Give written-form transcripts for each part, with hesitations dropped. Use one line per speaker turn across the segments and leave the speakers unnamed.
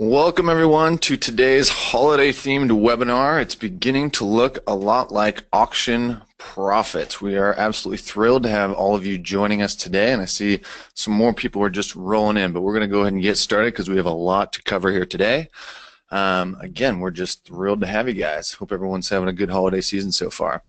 Welcome everyone to today's holiday-themed webinar. It's beginning to look a lot like auction profits. We are absolutely thrilled to have all of you joining us today, and I see some more people are just rolling in, but we're going to go ahead and get started because we have a lot to cover here today. Again, we're just thrilled to have you guys. Hope everyone's having a good holiday season so far.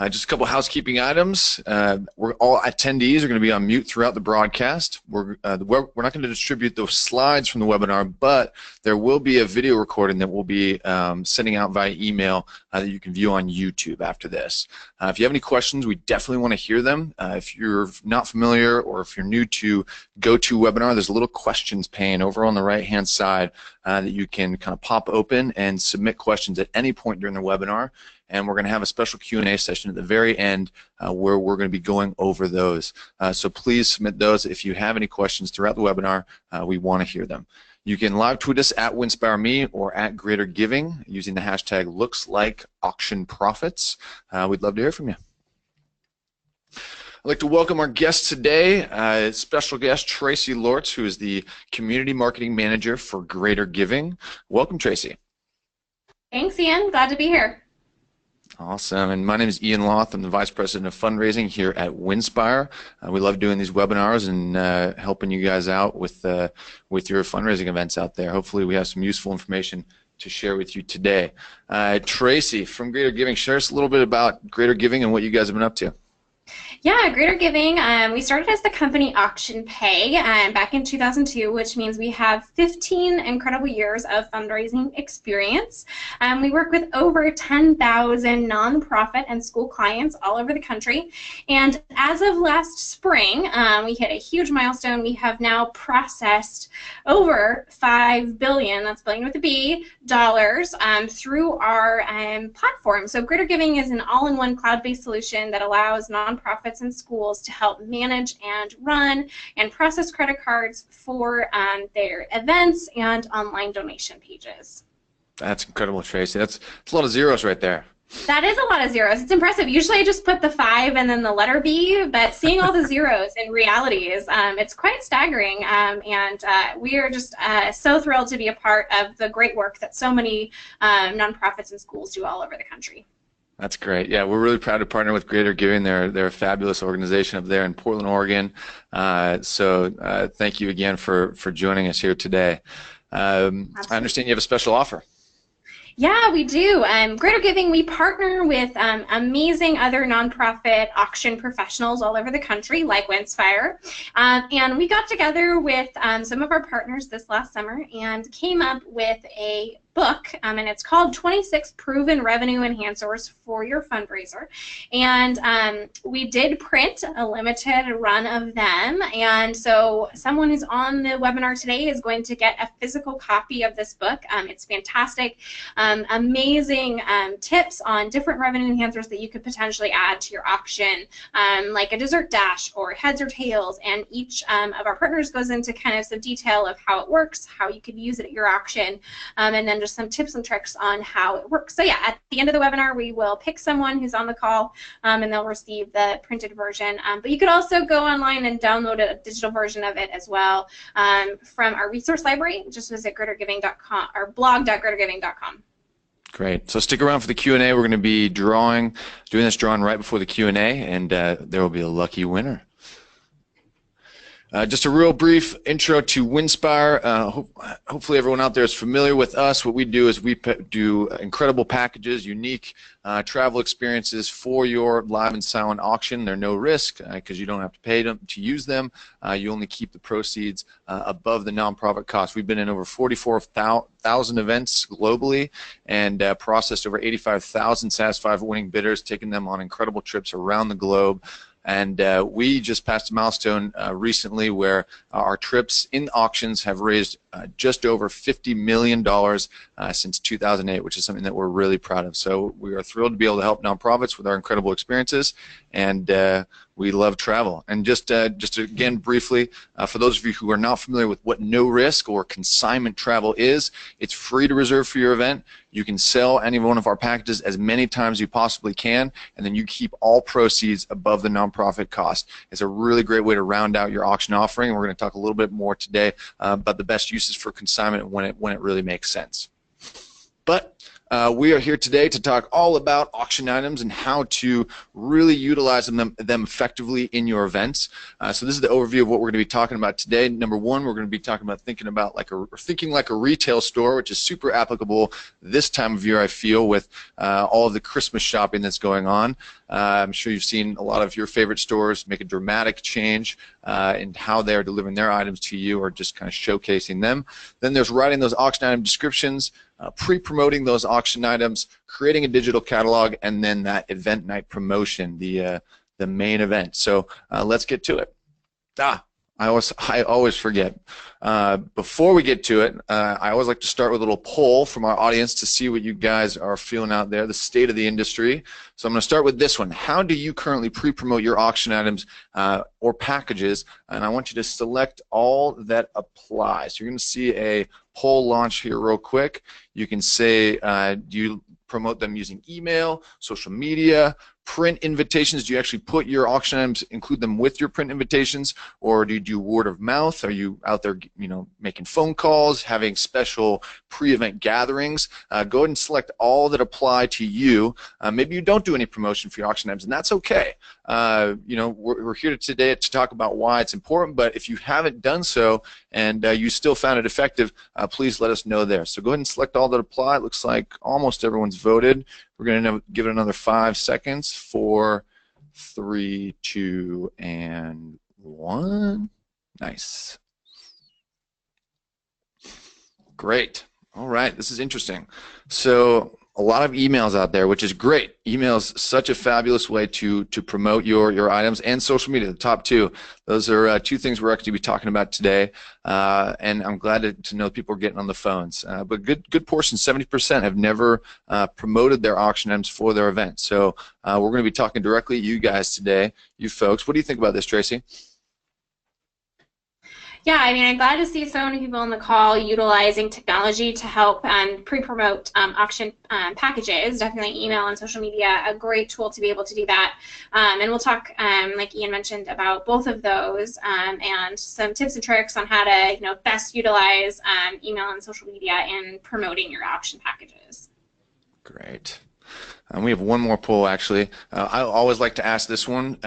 Just a couple housekeeping items. We're all attendees are going to be on mute throughout the broadcast. We're not going to distribute those slides from the webinar, but there will be a video recording that we'll be sending out via email that you can view on YouTube after this. If you have any questions, we definitely want to hear them. If you're not familiar or if you're new to GoToWebinar, there's a little questions pane over on the right-hand side that you can kind of pop open and submit questions at any point during the webinar. And we're going to have a special Q&A session at the very end where we're going to be going over those. So please submit those. If you have any questions throughout the webinar, we want to hear them. You can live tweet us at WinspireMe or at Greater Giving using the hashtag #LooksLikeAuctionProfits. We'd love to hear from you. I'd like to welcome our guest today, special guest Tracy Lortz, who is the Community Marketing Manager for Greater Giving. Welcome, Tracy.
Thanks, Ian. Glad to be here.
Awesome. And my name is Ian Loth. I'm the Vice President of Fundraising here at Winspire. We love doing these webinars and helping you guys out with your fundraising events out there. Hopefully we have some useful information to share with you today. Tracy from Greater Giving, share us a little bit about Greater Giving and what you guys have been up to.
Yeah, Greater Giving, we started as the company Auction Pay back in 2002, which means we have 15 incredible years of fundraising experience. We work with over 10,000 nonprofit and school clients all over the country. And as of last spring, we hit a huge milestone. We have now processed over $5 billion, that's billion with a B, dollars through our platform. So Greater Giving is an all-in-one cloud-based solution that allows nonprofits and schools to help manage and run and process credit cards for their events and online donation pages.
That's incredible, Tracy. That's a lot of zeros right there.
That is a lot of zeros. It's impressive. Usually I just put the 5 and then the letter B, but seeing all the zeros in reality is it's quite staggering, and we are just so thrilled to be a part of the great work that so many nonprofits and schools do all over the country.
That's great. Yeah, we're really proud to partner with Greater Giving. They're a fabulous organization up there in Portland, Oregon. So thank you again for joining us here today. I understand you have a special offer.
Yeah, we do. Greater Giving, we partner with amazing other nonprofit auction professionals all over the country, like Winspire. And we got together with some of our partners this last summer and came up with a book, and it's called 26 Proven Revenue Enhancers for Your Fundraiser. And we did print a limited run of them, and so someone who's on the webinar today is going to get a physical copy of this book. It's fantastic, amazing tips on different revenue enhancers that you could potentially add to your auction, like a dessert dash or heads or tails, and each of our partners goes into kind of some detail of how it works, how you could use it at your auction, and then just some tips and tricks on how it works. So yeah, at the end of the webinar, we will pick someone who's on the call, and they'll receive the printed version. But you could also go online and download a digital version of it as well from our resource library. Just visit greatergiving.com or blog.greatergiving.com.
Great. So stick around for the Q&A. We're going to be doing this drawing right before the Q&A, and there will be a lucky winner. Just a real brief intro to Winspire. Hopefully everyone out there is familiar with us. What we do is we do incredible packages, unique travel experiences for your live and silent auction. They're no risk because you don't have to pay them to use them. You only keep the proceeds above the nonprofit cost. We've been in over 44,000 events globally and processed over 85,000 satisfied winning bidders, taking them on incredible trips around the globe. And we just passed a milestone recently where our trips in auctions have raised just over $50 million since 2008, which is something that we're really proud of. So we are thrilled to be able to help nonprofits with our incredible experiences, and we love travel. And just again briefly, for those of you who are not familiar with what no risk or consignment travel is, it's free to reserve for your event. You can sell any one of our packages as many times as you possibly can, and then you keep all proceeds above the nonprofit cost. It's a really great way to round out your auction offering, and we're going to talk a little bit more today about the best use uses for consignment when it really makes sense. But we are here today to talk all about auction items and how to really utilize them effectively in your events. So this is the overview of what we're going to be talking about today. Number one, we're going to be talking about thinking like a retail store, which is super applicable this time of year, I feel, with all of the Christmas shopping that's going on. I'm sure you've seen a lot of your favorite stores make a dramatic change in how they're delivering their items to you or just kind of showcasing them. Then there's writing those auction item descriptions, pre-promoting those auction items, creating a digital catalog, and then that event night promotion, the main event. So let's get to it. I always forget. Before we get to it, I always like to start with a little poll from our audience to see what you guys are feeling out there, the state of the industry. So I'm going to start with this one. How do you currently pre-promote your auction items or packages? And I want you to select all that apply. So you're going to see a poll launch here real quick. You can say, do you promote them using email, social media, print invitations? Do you actually put your auction items, include them with your print invitations, or do you do word of mouth? Are you out there, making phone calls, having special pre-event gatherings? Go ahead and select all that apply to you. Maybe you don't do any promotion for your auction items, and that's okay. We're here today to talk about why it's important, but if you haven't done so and you still found it effective, please let us know there. So go ahead and select all that apply. It looks like almost everyone's voted. We're going to give it another 5 seconds. 4, 3, 2, and 1. Nice. Great. All right, this is interesting. So a lot of emails out there, which is great. Email's such a fabulous way to promote your items, and social media, the top two. Those are two things we're actually be talking about today, and I'm glad to know people are getting on the phones. But good portion, 70%, have never promoted their auction items for their event. So we're going to be talking directly to you guys today, you folks. What do you think about this, Tracy?
Yeah, I mean, I'm glad to see so many people on the call utilizing technology to help pre-promote auction packages. Definitely email and social media, a great tool to be able to do that. And we'll talk, like Ian mentioned, about both of those and some tips and tricks on how to best utilize email and social media in promoting your auction packages. Great.
We have one more poll, actually. I always like to ask this one.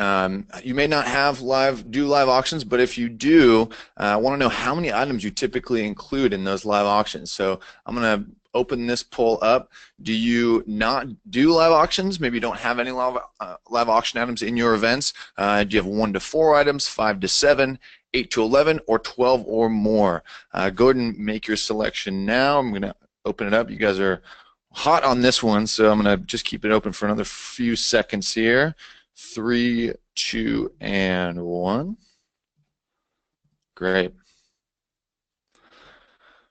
You may not have do live auctions, but if you do, I want to know how many items you typically include in those live auctions. So I'm going to open this poll up. Do you not do live auctions? Maybe you don't have any live auction items in your events. Do you have 1 to 4 items, 5 to 7, 8 to 11, or 12 or more? Go ahead and make your selection now. I'm going to open it up. You guys are hot on this one, so I'm going to just keep it open for another few seconds here. 3, 2, and 1. Great.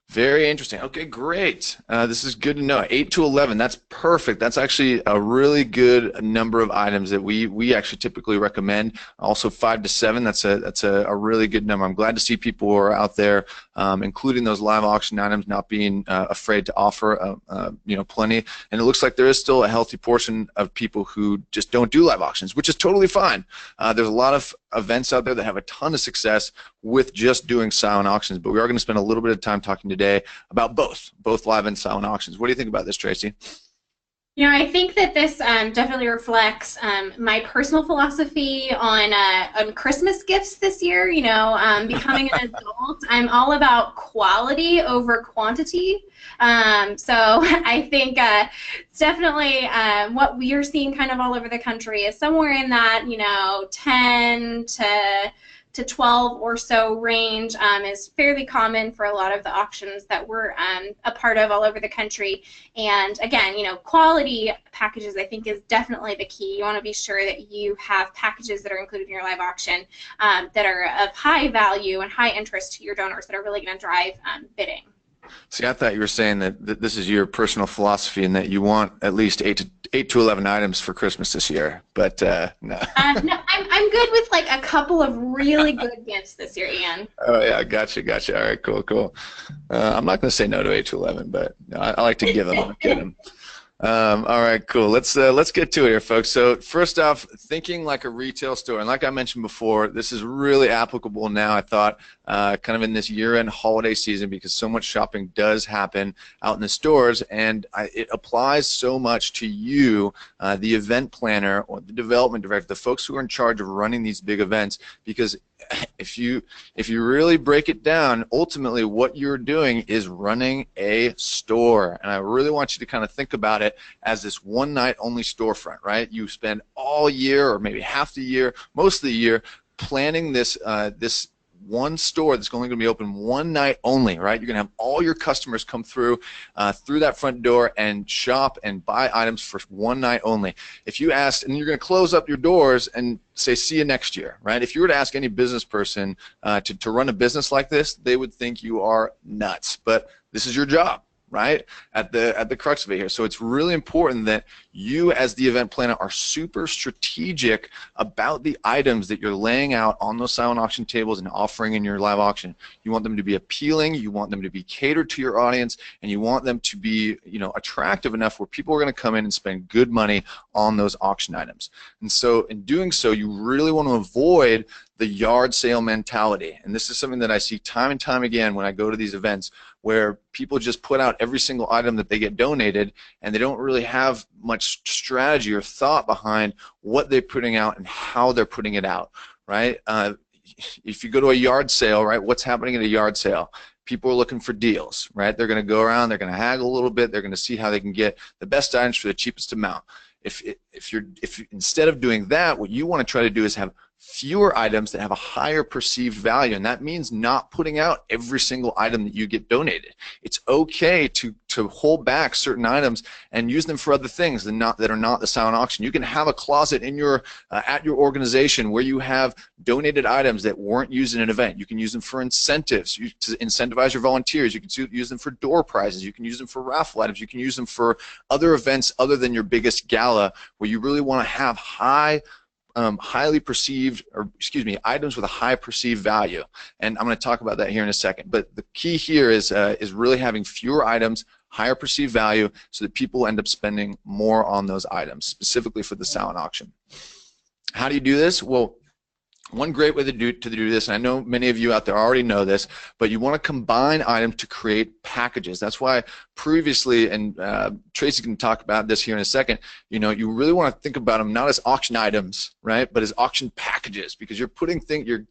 Very interesting. Okay, great. This is good to know. 8 to 11, that's perfect. That's actually a really good number of items that we actually typically recommend. Also 5 to 7, that's a really good number. I'm glad to see people who are out there including those live auction items, not being afraid to offer plenty. And it looks like there is still a healthy portion of people who just don't do live auctions, which is totally fine. There's a lot of events out there that have a ton of success with just doing silent auctions, but we are going to spend a little bit of time talking today about both live and silent auctions. What do you think about this, Tracy?
I think that this definitely reflects my personal philosophy on Christmas gifts this year. Becoming an adult, I'm all about quality over quantity. So I think it's definitely what we are seeing kind of all over the country is somewhere in that 10 to 12 or so range is fairly common for a lot of the auctions that we're a part of all over the country. And again, quality packages I think is definitely the key. You want to be sure that you have packages that are included in your live auction that are of high value and high interest to your donors that are really going to drive bidding.
See, I thought you were saying that this is your personal philosophy and that you want at least 8 to 11 items for Christmas this year, but no.
No, I'm good with like a couple of really good gifts this year, Ian.
Oh yeah, gotcha. All right, cool. I'm not going to say no to 8 to 11, but I like to give them. All right, cool. Let's get to it here, folks. So first off, thinking like a retail store, and like I mentioned before, this is really applicable now. I thought, kind of in this year-end holiday season, because so much shopping does happen out in the stores, and it applies so much to you, the event planner or the development director, the folks who are in charge of running these big events, because if you really break it down, ultimately what you're doing is running a store. And I really want you to kind of think about it as this one night only storefront, right? You spend all year, or maybe half the year, most of the year, planning this this one store that's only going to be open one night only, right? You're going to have all your customers come through that front door and shop and buy items for one night only. If you asked, and you're going to close up your doors and say, see you next year, right? If you were to ask any business person to run a business like this, they would think you are nuts. But this is your job, right? At the crux of it here. So it's really important that you, as the event planner, are super strategic about the items that you're laying out on those silent auction tables and offering in your live auction. You want them to be appealing, you want them to be catered to your audience, and you want them to be, you know, attractive enough where people are going to come in and spend good money on those auction items. And so in doing so, you really want to avoid the yard sale mentality. And this is something that I see time and time again when I go to these events, where people just put out every single item that they get donated, and they don't really have much strategy or thought behind what they're putting out and how they're putting it out, right? If you go to a yard sale, right, what's happening at a yard sale? People are looking for deals, right? They're going to go around, they're going to haggle a little bit, they're going to see how they can get the best items for the cheapest amount. If instead of doing that, what you want to try to do is have fewer items that have a higher perceived value, and that means not putting out every single item that you get donated. It's okay to hold back certain items and use them for other things that are not the silent auction. You can have a closet in your at your organization where you have donated items that weren't used in an event. You can use them for incentives, to incentivize your volunteers. You can use them for door prizes. You can use them for raffle items. You can use them for other events other than your biggest gala, where you really want to have highly perceived, or excuse me, items with a high perceived value. And I'm going to talk about that here in a second. But the key here is really having fewer items, higher perceived value, so that people end up spending more on those items, specifically for the silent auction. How do you do this? Well, one great way to do this, and I know many of you out there already know this, but you want to combine items to create packages. That's why previously, and Tracy's going to talk about this here in a second, you know, you really want to think about them not as auction items, right, but as auction packages, because you're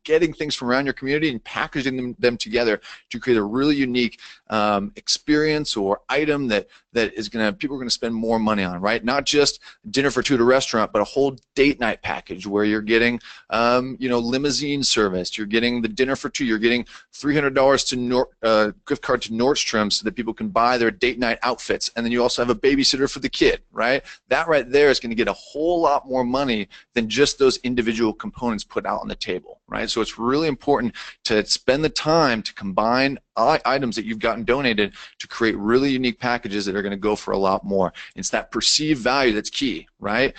getting things from around your community and packaging them together to create a really unique experience or item that people are going to spend more money on, right? Not just dinner for two at a restaurant, but a whole date night package where you're getting you know, limousine service, you're getting the dinner for two, you're getting $300 to gift card to Nordstrom so that people can buy their date night outfits, and then you also have a babysitter for the kid, right? That right there is going to get a whole lot more money than just those individual components put out on the table, right? So it's really important to spend the time to combine items that you've gotten donated to create really unique packages that are going to go for a lot more. It's that perceived value that's key, right?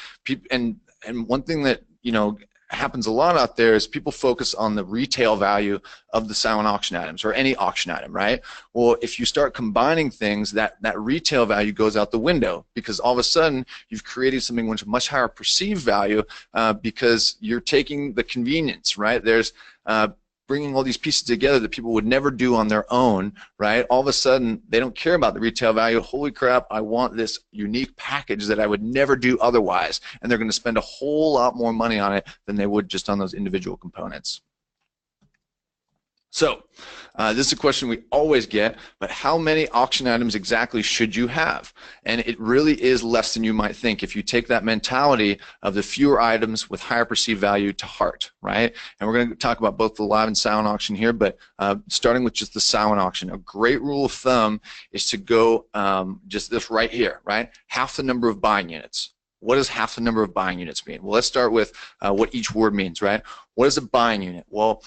And one thing that, you know, happens a lot out there is people focus on the retail value of the silent auction items, or any auction item, right? Well, if you start combining things, that retail value goes out the window, because all of a sudden you've created something with much higher perceived value, because you're taking the convenience, right? There's bringing all these pieces together that people would never do on their own, right? All of a sudden, they don't care about the retail value. Holy crap, I want this unique package that I would never do otherwise. And they're going to spend a whole lot more money on it than they would just on those individual components. So, this is a question we always get, but how many auction items exactly should you have? And it really is less than you might think if you take that mentality of the fewer items with higher perceived value to heart, right? And we're going to talk about both the live and silent auction here, but starting with just the silent auction, a great rule of thumb is to go just this right here, right? Half the number of buying units. What does half the number of buying units mean? Well, let's start with what each word means, right? What is a buying unit? Well,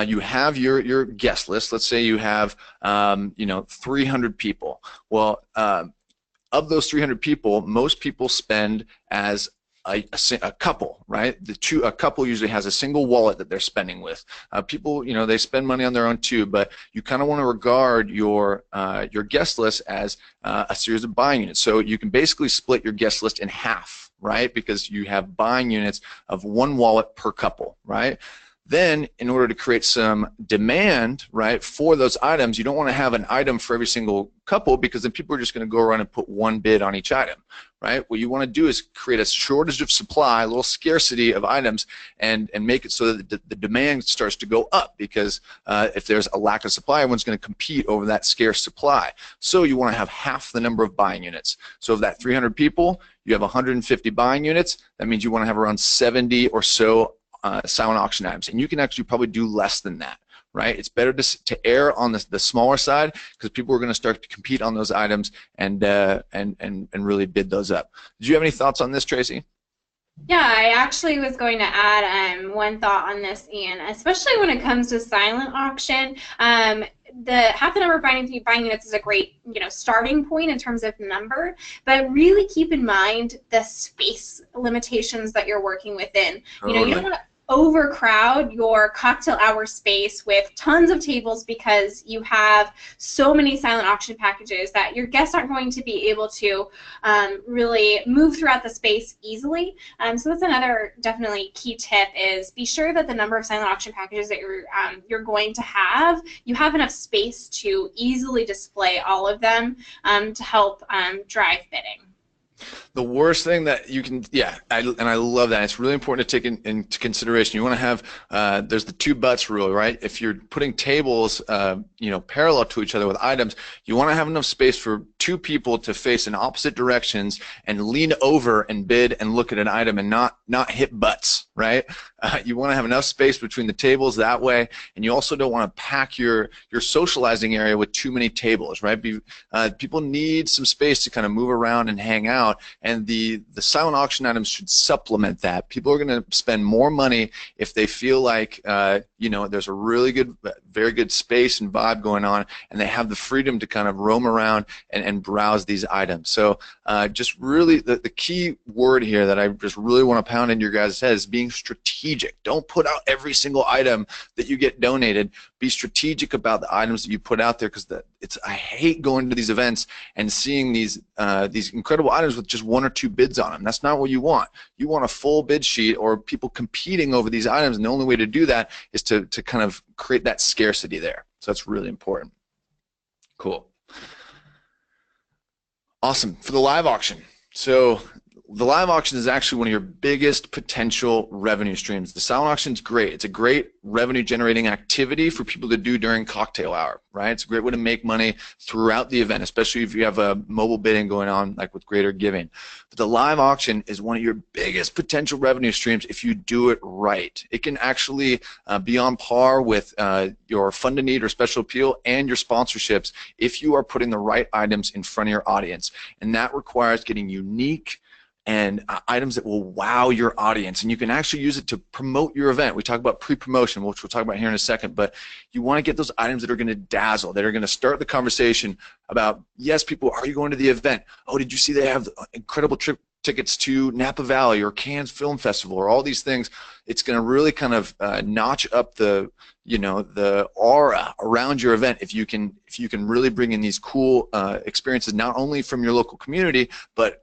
you have your guest list. Let's say you have, you know, 300 people. Well, of those 300 people, most people spend as a couple, right? A couple usually has a single wallet that they're spending with. People, they spend money on their own too, but you kind of want to regard your guest list as a series of buying units. So you can basically split your guest list in half, right? Because you have buying units of one wallet per couple, right? Then, in order to create some demand, right, for those items, you don't want to have an item for every single couple, because then people are just going to go around and put one bid on each item, right? What you want to do is create a shortage of supply, a little scarcity of items, and make it so that the demand starts to go up, because if there's a lack of supply, everyone's going to compete over that scarce supply. So you want to have half the number of buying units. So of that 300 people, you have 150 buying units. That means you want to have around 70 or so silent auction items, and you can actually probably do less than that, right? It's better to err on the smaller side, because people are going to start to compete on those items and really bid those up. Did you have any thoughts on this, Tracy?
Yeah, I actually was going to add one thought on this, Ian, especially when it comes to silent auction. Half the number of buying units is a great, starting point in terms of number, but really keep in mind the space limitations that you're working within. You don't want to overcrowd your cocktail hour space with tons of tables, because you have so many silent auction packages that your guests aren't going to be able to really move throughout the space easily. So that's another definitely key tip, is be sure that the number of silent auction packages that you're going to have, you have enough space to easily display all of them to help drive bidding.
The worst thing that you can, and I love that. It's really important to take into consideration. You want to have, there's the two butts rule, right? If you're putting tables, parallel to each other with items, you want to have enough space for two people to face in opposite directions and lean over and bid and look at an item and not hit butts, right? You want to have enough space between the tables that way, and you also don't want to pack your socializing area with too many tables, right? People need some space to kind of move around and hang out. And the silent auction items should supplement that. People are going to spend more money if they feel like there's a really good, very good space and vibe going on, and they have the freedom to kind of roam around and browse these items. So just really the key word here that I just really want to pound into your guys' head is being strategic. Don't put out every single item that you get donated. Be strategic about the items that you put out there, because I hate going to these events and seeing these incredible items with just one or two bids on them. That's not what you want. You want a full bid sheet, or people competing over these items, and the only way to do that is to kind of create that scarcity there. So that's really important. Cool. Awesome. For the live auction. So the live auction is actually one of your biggest potential revenue streams. The silent auction is great. It's a great revenue generating activity for people to do during cocktail hour, right? It's a great way to make money throughout the event, especially if you have a mobile bidding going on like with Greater Giving. But the live auction is one of your biggest potential revenue streams if you do it right. It can actually be on par with your fund to need or special appeal and your sponsorships if you are putting the right items in front of your audience. And that requires getting unique and items that will wow your audience, and you can actually use it to promote your event. We talk about pre-promotion, which we'll talk about here in a second, but you want to get those items that are going to dazzle, that are going to start the conversation about, yes, people, are you going to the event? Oh, did you see they have incredible tickets to Napa Valley or Cannes Film Festival or all these things? It's going to really kind of notch up the aura around your event if you can really bring in these cool experiences, not only from your local community, but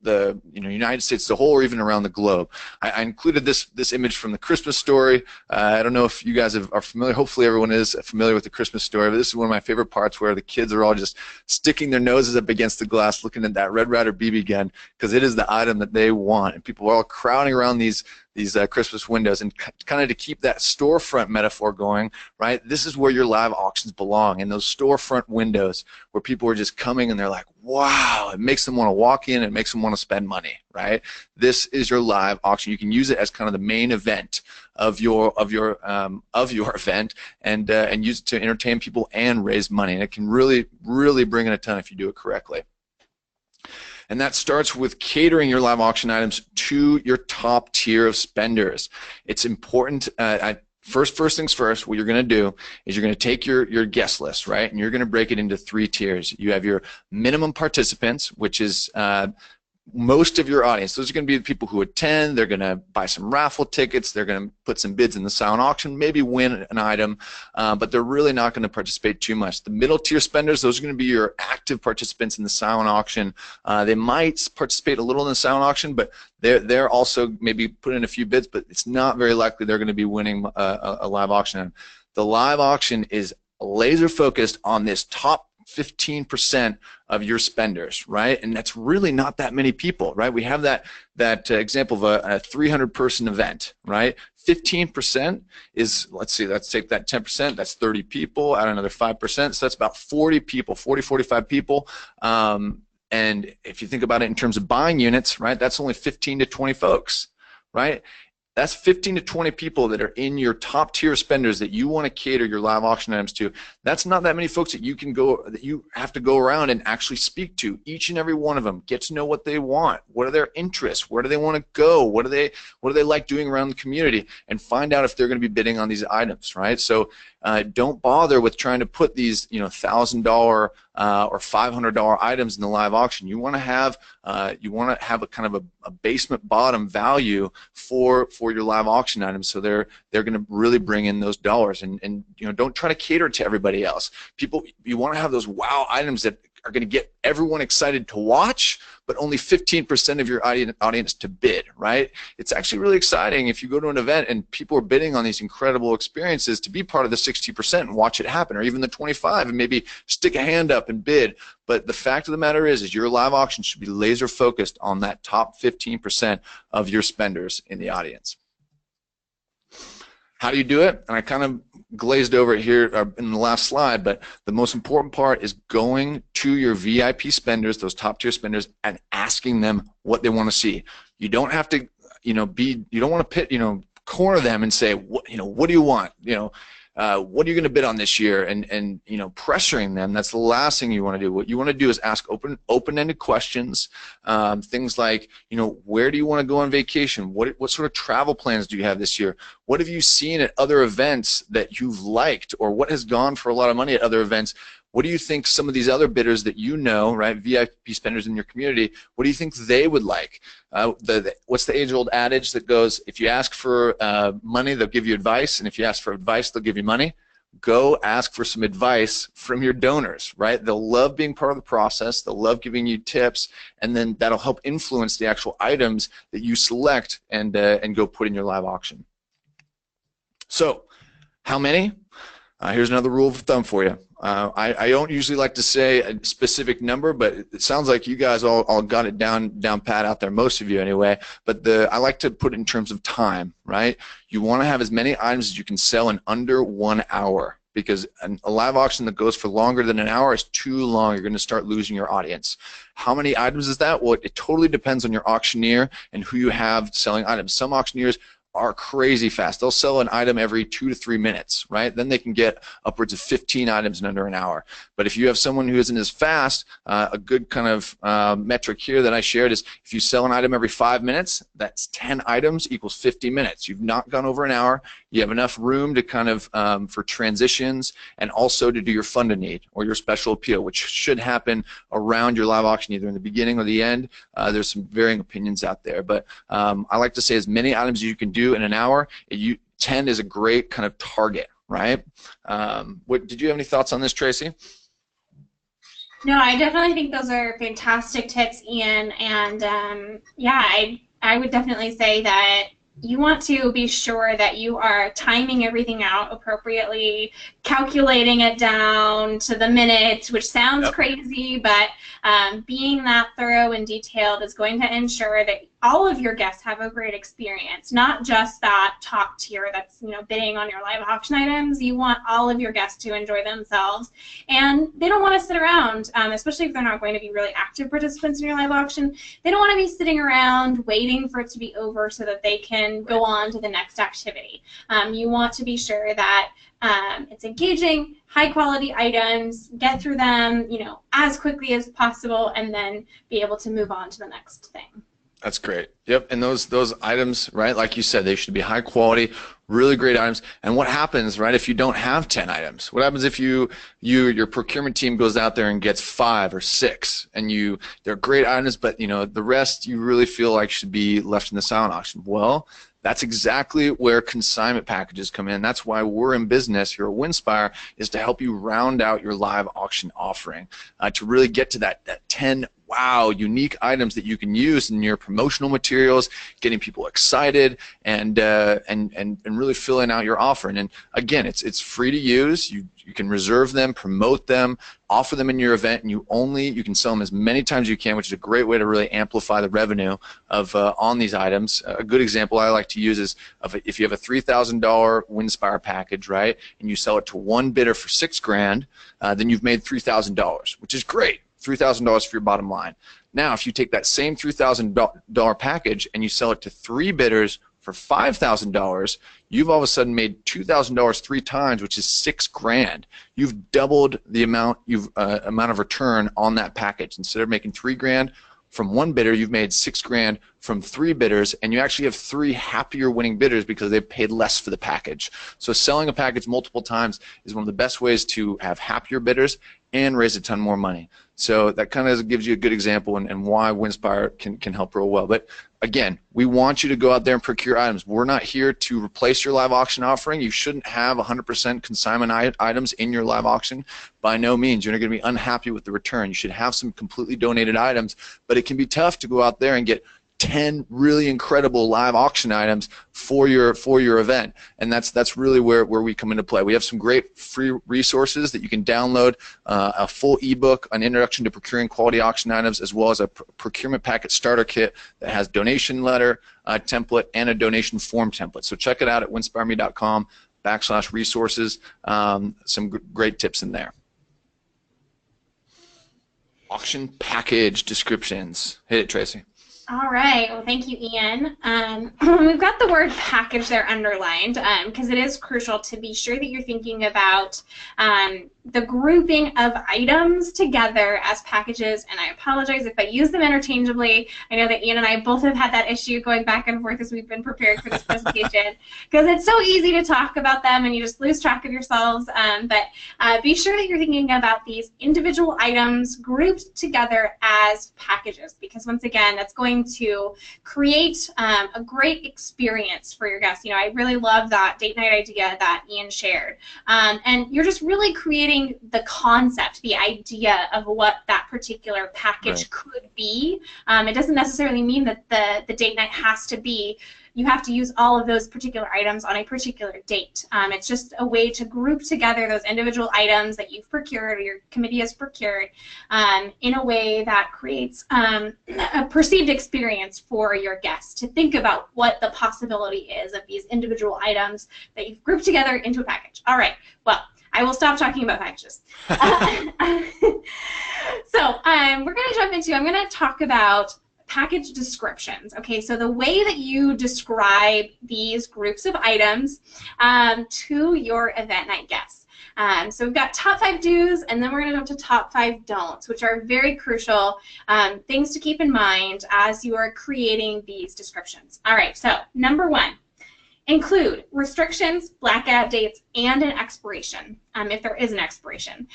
the United States as a whole, or even around the globe. I included this image from the Christmas Story. I don't know if you guys are familiar. Hopefully everyone is familiar with the Christmas Story, but this is one of my favorite parts, where the kids are all just sticking their noses up against the glass looking at that Red Ryder BB gun, because it is the item that they want, and people are all crowding around these Christmas windows. And kind of to keep that storefront metaphor going, right, this is where your live auctions belong, in those storefront windows where people are just coming and they're like, wow, it makes them want to walk in, it makes them want to spend money, right? This is your live auction. You can use it as kind of the main event of your event, and use it to entertain people and raise money, and it can really bring in a ton if you do it correctly. And that starts with catering your live auction items to your top tier of spenders. It's important. First things first, what you're going to do is you're going to take your guest list, right, and you're going to break it into 3 tiers. You have your minimum participants, which is most of your audience, those are going to be the people who attend. They're going to buy some raffle tickets. They're going to put some bids in the silent auction, maybe win an item, but they're really not going to participate too much. The middle tier spenders, those are going to be your active participants in the silent auction. They might participate a little in the silent auction, but they're also maybe put in a few bids, but it's not very likely they're going to be winning a live auction. The live auction is laser focused on this top 15% of your spenders, right? And that's really not that many people, right? We have that example of a 300-person event, right? 15% is, let's see, let's take that 10%, that's 30 people, add another 5%, so that's about 40 people, 40, 45 people. And if you think about it in terms of buying units, right, that's only 15 to 20 folks, right? That's 15 to 20 people that are in your top tier spenders that you want to cater your live auction items to. That's not that many folks that you have to go around and actually speak to. Each and every one of them, get to know what they want, what are their interests, where do they want to go, what do they like doing around the community, and find out if they're going to be bidding on these items, right? So don't bother with trying to put these $1,000 or $500 items in the live auction. You want to have a kind of a basement bottom value for your live auction items, so they're going to really bring in those dollars. And don't try to cater to everybody else. You want to have those wow items that are going to get everyone excited to watch, but only 15% of your audience to bid, right? It's actually really exciting if you go to an event and people are bidding on these incredible experiences to be part of the 60% and watch it happen, or even the 25 and maybe stick a hand up and bid. But the fact of the matter is your live auction should be laser focused on that top 15% of your spenders in the audience. How do you do it? And I kind of glazed over it here in the last slide, but the most important part is going to your VIP spenders, those top tier spenders, and asking them what they want to see. You don't have to, you don't want to corner them and say, what do you want? What are you going to bid on this year? And pressuring them. That's the last thing you want to do. What you want to do is ask open-ended questions. Things like, where do you want to go on vacation? What sort of travel plans do you have this year? What have you seen at other events that you've liked, or what has gone for a lot of money at other events? What do you think some of these other bidders that right, VIP spenders in your community, what do you think they would like? What's the age-old adage that goes, if you ask for money, they'll give you advice, and if you ask for advice, they'll give you money? Go ask for some advice from your donors, right? They'll love being part of the process, they'll love giving you tips, and then that'll help influence the actual items that you select and go put in your live auction. So, how many? Here's another rule of thumb for you. I don't usually like to say a specific number, but it sounds like you guys all got it down pat out there, most of you anyway. But I like to put it in terms of time, right? You want to have as many items as you can sell in under 1 hour, because a live auction that goes for longer than an hour is too long. You're going to start losing your audience. How many items is that? Well, it totally depends on your auctioneer and who you have selling items. Some auctioneers are crazy fast. They'll sell an item every 2 to 3 minutes, right? Then they can get upwards of 15 items in under an hour. But if you have someone who isn't as fast, a good kind of metric here that I shared is if you sell an item every 5 minutes, that's 10 items equals 50 minutes. You've not gone over an hour. You have enough room to kind of for transitions, and also to do your fund a need or your special appeal, which should happen around your live auction, either in the beginning or the end. There's some varying opinions out there, but I like to say as many items as you can do in an hour. 10 is a great kind of target, right? Did you have any thoughts on this, Tracy?
No, I definitely think those are fantastic tips, Ian, and yeah, I would definitely say that you want to be sure that you are timing everything out appropriately, calculating it down to the minute, which sounds crazy, but being that thorough and detailed is going to ensure that all of your guests have a great experience, not just that top tier that's bidding on your live auction items. You want all of your guests to enjoy themselves, and they don't want to sit around, especially if they're not going to be really active participants in your live auction. They don't want to be sitting around waiting for it to be over so that they can go on to the next activity. You want to be sure that it's engaging, high quality items, get through them as quickly as possible, and then be able to move on to the next thing.
That's great. Yep, and those items, right, like you said, they should be high quality, Really great items. And what happens, right, if you don't have 10 items? What happens if your procurement team goes out there and gets 5 or 6, and they're great items, but the rest you really feel like should be left in the silent auction? Well, that's exactly where consignment packages come in. That's why we're in business here at Winspire, is to help you round out your live auction offering, to really get to that 10 wow unique items that you can use in your promotional materials, getting people excited, and really filling out your offering. And again, it's free to use. You can reserve them, promote them, offer them in your event, and you can sell them as many times as you can, which is a great way to really amplify the revenue of on these items. A good example I like to use is if you have a $3,000 Winspire package, right, and you sell it to one bidder for $6,000, then you've made $3,000, which is great. $3,000 for your bottom line. Now, if you take that same $3,000 package and you sell it to 3 bidders for $5,000, you've all of a sudden made $2,000 3 times, which is $6,000. You've doubled the amount of return on that package. Instead of making $3,000 from one bidder, you've made $6,000 from 3 bidders, and you actually have 3 happier winning bidders because they've paid less for the package. So selling a package multiple times is one of the best ways to have happier bidders and raise a ton more money. So that kind of gives you a good example and why Winspire can help real well. But again, we want you to go out there and procure items. We're not here to replace your live auction offering. You shouldn't have 100% consignment items in your live auction. By no means. You're not going to be unhappy with the return. You should have some completely donated items, but it can be tough to go out there and get 10 really incredible live auction items for your event, and that's really where we come into play. We have some great free resources that you can download, a full ebook, an introduction to procuring quality auction items, as well as a procurement packet starter kit that has donation letter template and a donation form template. So check it out at winspireme.com/resources. Some great tips in there. Auction package descriptions. Hit it, Tracy.
All right. Well, thank you, Ian. We've got the word package there underlined because it is crucial to be sure that you're thinking about the grouping of items together as packages. And I apologize if I use them interchangeably. I know that Ian and I both have had that issue going back and forth as we've been preparing for this presentation, because it's so easy to talk about them and you just lose track of yourselves. But be sure that you're thinking about these individual items grouped together as packages, because once again, that's going to create a great experience for your guests. I really love that date night idea that Ian shared. And you're just really creating the concept, the idea of what that particular package could be. It doesn't necessarily mean that the date night has to be, you have to use all of those particular items on a particular date. It's just a way to group together those individual items that you've procured or your committee has procured in a way that creates a perceived experience for your guests to think about what the possibility is of these individual items that you've grouped together into a package. All right, well, I will stop talking about packages. So we're going to jump into, I'm going to talk about package descriptions. Okay, so the way that you describe these groups of items to your event night guests. So we've got top 5 do's, and then we're going to go to top 5 don'ts, which are very crucial things to keep in mind as you are creating these descriptions. All right, so number 1. Include restrictions, blackout dates, and an expiration, if there is an expiration.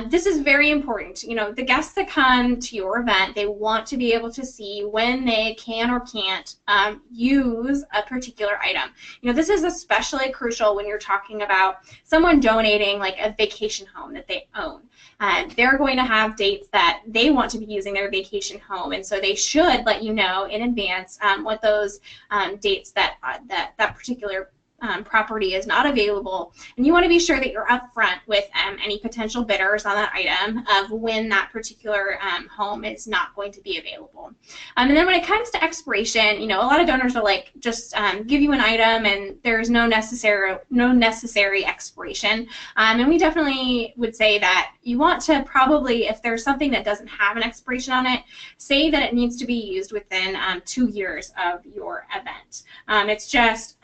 This is very important. The guests that come to your event, they want to be able to see when they can or can't use a particular item. This is especially crucial when you're talking about someone donating like a vacation home that they own. They're going to have dates that they want to be using their vacation home, and so they should let you know in advance what those dates that particular property is not available, and you want to be sure that you're upfront with any potential bidders on that item of when that particular home is not going to be available. And then when it comes to expiration, a lot of donors will just give you an item and there's no necessary expiration. And we definitely would say that you want to probably, if there's something that doesn't have an expiration on it, say that it needs to be used within 2 years of your event. It's just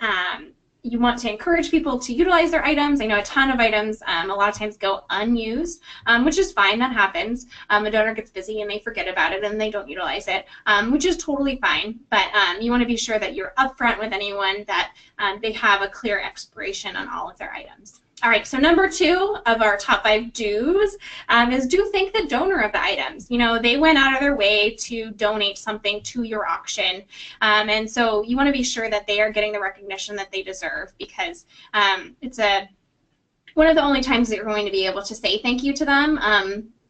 you want to encourage people to utilize their items. I know a ton of items a lot of times go unused, which is fine. That happens. A donor gets busy and they forget about it and they don't utilize it, which is totally fine. But you want to be sure that you're upfront with anyone that they have a clear expiration on all of their items. All right, so number 2 of our top 5 do's is do thank the donor of the items. You know, they went out of their way to donate something to your auction, and so you want to be sure that they are getting the recognition that they deserve, because it's one of the only times that you're going to be able to say thank you to them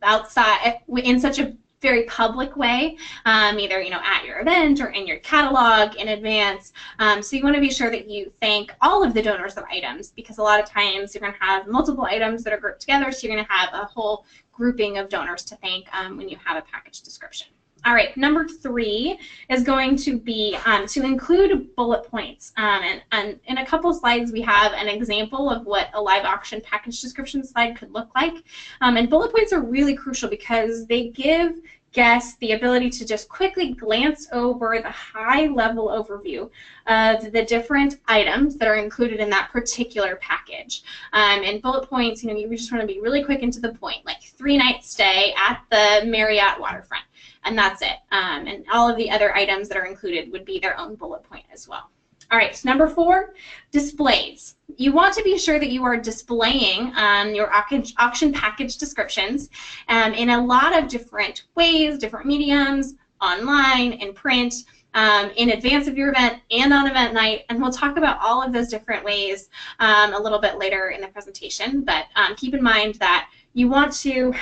outside in such a very public way, either at your event or in your catalog in advance. So you want to be sure that you thank all of the donors of items, because a lot of times you're going to have multiple items that are grouped together, so you're going to have a whole grouping of donors to thank when you have a package description. All right, number 3 is going to be to include bullet points. And in a couple slides, we have an example of what a live auction package description slide could look like. And bullet points are really crucial because they give guests the ability to just quickly glance over the high-level overview of the different items that are included in that particular package. And bullet points, you just want to be really quick and to the point, like 3-night stay at the Marriott waterfront. And that's it. And all of the other items that are included would be their own bullet point as well. All right, so number 4, displays. You want to be sure that you are displaying your auction package descriptions in a lot of different ways, different mediums, online, in print, in advance of your event and on event night. And we'll talk about all of those different ways a little bit later in the presentation. But keep in mind that you want to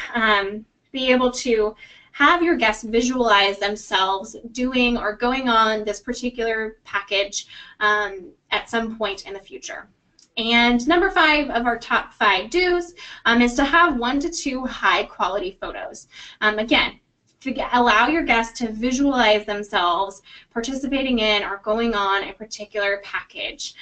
be able to have your guests visualize themselves doing or going on this particular package at some point in the future. And number 5 of our top 5 do's is to have 1 to 2 high quality photos. Again, to allow your guests to visualize themselves participating in or going on a particular package.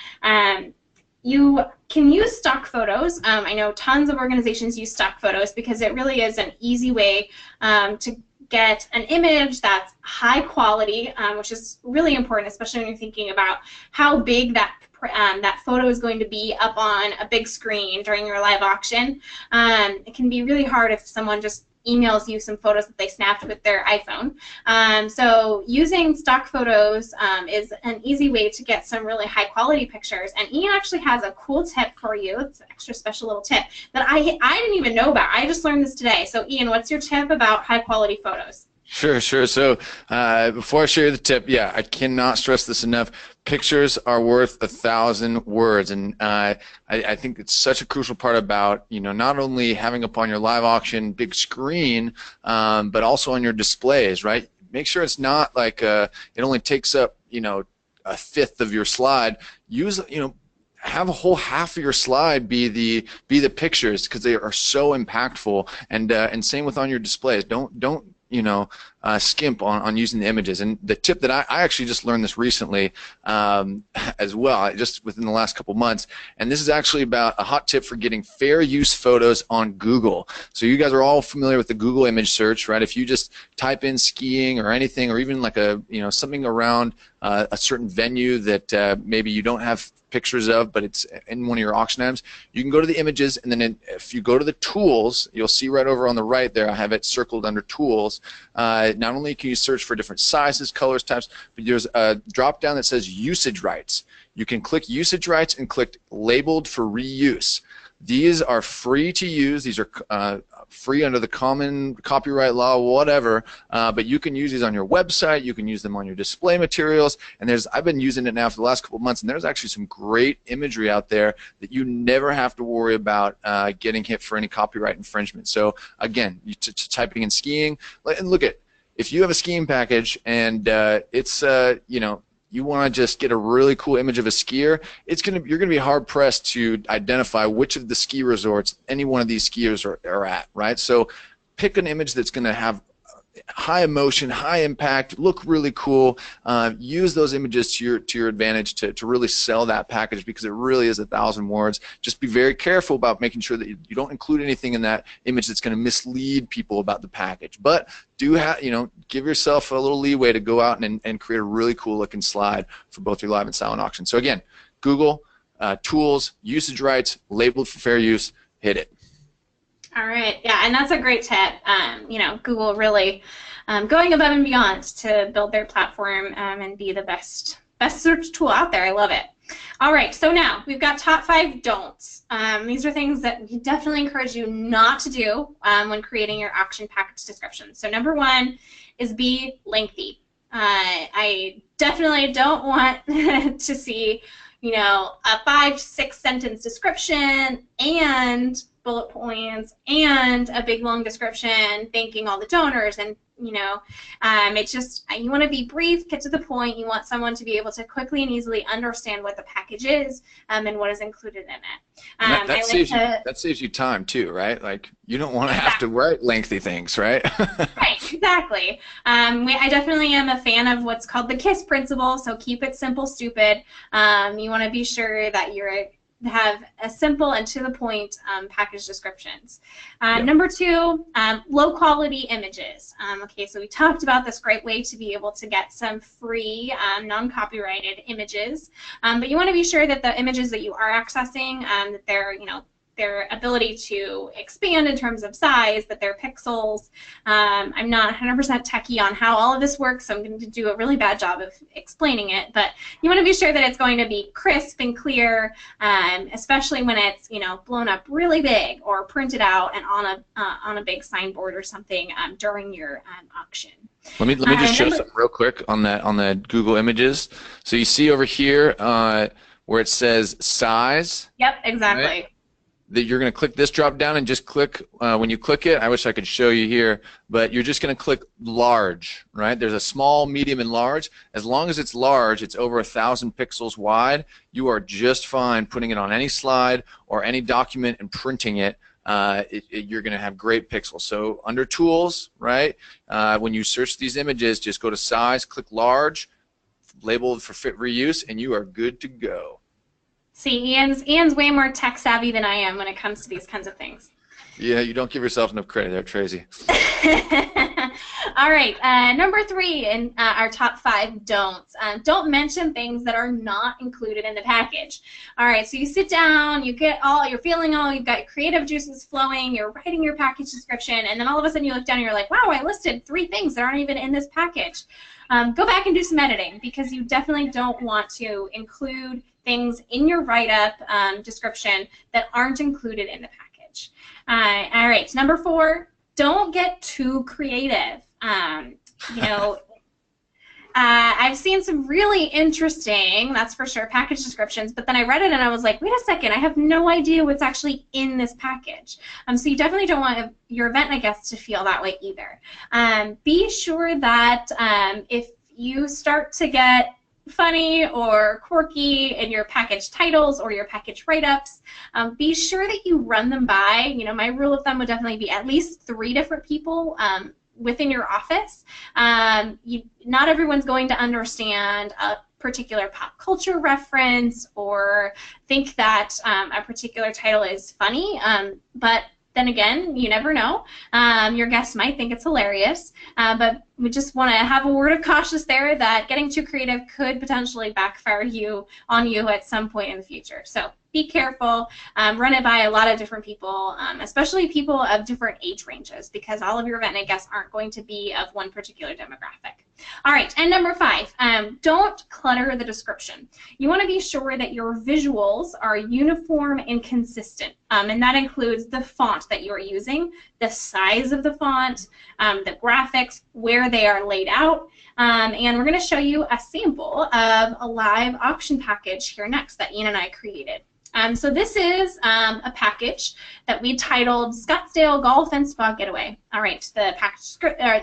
You can use stock photos. I know tons of organizations use stock photos because it really is an easy way to get an image that's high quality, which is really important, especially when you're thinking about how big that photo is going to be up on a big screen during your live auction. It can be really hard if someone just emails you some photos that they snapped with their iPhone. So using stock photos is an easy way to get some really high quality pictures. And Ian actually has a cool tip for you. It's an extra special little tip that I didn't even know about. I just learned this today. So Ian, what's your tip about high quality photos?
Sure. So before I share the tip, yeah, I cannot stress this enough. Pictures are worth 1,000 words, and I think it's such a crucial part about not only having up on your live auction big screen, but also on your displays, right? Make sure it's not like it only takes up a fifth of your slide. Use have a whole half of your slide be the pictures, because they are so impactful, and same with on your displays. Don't skimp on using the images. And the tip that I actually just learned this recently as well, just within the last couple months, and this is actually about a hot tip for getting fair use photos on Google. So you guys are all familiar with the Google image search, right? If you just type in skiing or anything, or even like something around a certain venue that maybe you don't have pictures of, but it's in one of your auction items, you can go to the images, and then if you go to the tools, you'll see right over on the right there, I have it circled under tools. Not only can you search for different sizes, colors, types, but there's a drop down that says usage rights. You can click usage rights and click labeled for reuse. These are free to use. These are free under the common copyright law, whatever, but you can use these on your website, you can use them on your display materials, and I've been using it now for the last couple of months, and there's actually some great imagery out there that you never have to worry about getting hit for any copyright infringement. So again, typing in skiing, and look at, if you have a skiing package and it's you want to just get a really cool image of a skier, you're gonna be hard pressed to identify which of the ski resorts any one of these skiers are at, right? So pick an image that's gonna have high emotion, high impact, look really cool. Use those images to your advantage to really sell that package, because it really is 1,000 words. Just be very careful about making sure that you don't include anything in that image that's going to mislead people about the package. But do give yourself a little leeway to go out and create a really cool looking slide for both your live and silent auction. So again, Google, tools, usage rights, labeled for fair use, hit it.
All right, yeah, and that's a great tip. You know, Google really going above and beyond to build their platform and be the best search tool out there. I love it. All right, so now we've got top 5 don'ts. These are things that we definitely encourage you not to do when creating your auction package description. So number 1 is be lengthy. I definitely don't want to see, you know, a 5-6 sentence description and bullet points and a big long description thanking all the donors, and you know, it's just, you want to be brief, get to the point. You want someone to be able to quickly and easily understand what the package is and what is included in it.
That saves you time too, right? Like, you don't want to have to write lengthy things, right?
Right, exactly. I definitely am a fan of what's called the KISS principle, so keep it simple, stupid. You want to be sure that you're have a simple and to the point package descriptions. Yep. Number 2, low quality images. Okay, so we talked about this great way to be able to get some free non-copyrighted images, but you want to be sure that the images that you are accessing, that they're, you know, their ability to expand in terms of size, that they're pixels. I'm not 100% techie on how all of this works, so I'm going to do a really bad job of explaining it, but you want to be sure that it's going to be crisp and clear, especially when it's, you know, blown up really big or printed out and on a big signboard or something during your auction.
Let me just show something real quick on the Google Images. So you see over here where it says size.
Yep, exactly.
Right? That you're going to click this drop down and just click, when you click it, I wish I could show you here, but you're just going to click large, right? There's a small, medium, and large. As long as it's large, it's over 1,000 pixels wide, you are just fine putting it on any slide or any document and printing it. You're going to have great pixels. So under tools, right, when you search these images, just go to size, click large, labeled for fit reuse, and you are good to go.
See, Ian's way more tech savvy than I am when it comes to these kinds of things.
Yeah, you don't give yourself enough credit there, Tracy.
All right, number 3 in our top 5 don'ts. Don't mention things that are not included in the package. All right, so you sit down, you're feeling all, you've got creative juices flowing, you're writing your package description, and then all of a sudden you look down and you're like, wow, I listed 3 things that aren't even in this package. Go back and do some editing, because you definitely don't want to include things in your write-up description that aren't included in the package. All right, number 4, don't get too creative. You know, I've seen some really interesting, that's for sure, package descriptions, but then I read it and I was like, wait a second, I have no idea what's actually in this package. So you definitely don't want your event, I guess, to feel that way either. Be sure that if you start to get funny or quirky in your package titles or your package write-ups, be sure that you run them by, you know, my rule of thumb would definitely be at least 3 different people within your office. Not everyone's going to understand a particular pop culture reference or think that a particular title is funny, but then again, you never know. Your guests might think it's hilarious, but we just want to have a word of caution there that getting too creative could potentially backfire on you at some point in the future. So be careful. Run it by a lot of different people, especially people of different age ranges, because all of your event guests aren't going to be of one particular demographic. All right, and number 5, don't clutter the description. You want to be sure that your visuals are uniform and consistent, and that includes the font that you are using, the size of the font, the graphics, where they are laid out, and we're going to show you a sample of a live auction package here next that Ian and I created. So this is a package that we titled Scottsdale Golf and Spa Getaway. All right, the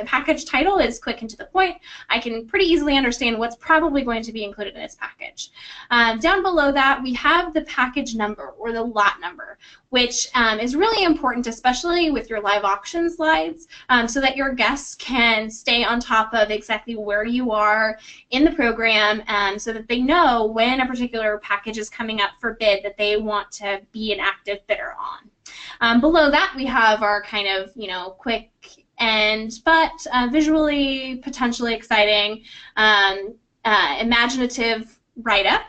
package title is quick and to the point. I can pretty easily understand what's probably going to be included in this package. Down below that, we have the package number or the lot number, which is really important, especially with your live auction slides, so that your guests can stay on top of exactly where you are in the program, so that they know when a particular package is coming up for bid that they want to be an active bidder on. Below that, we have our kind of, you know, quick but visually potentially exciting, imaginative write up.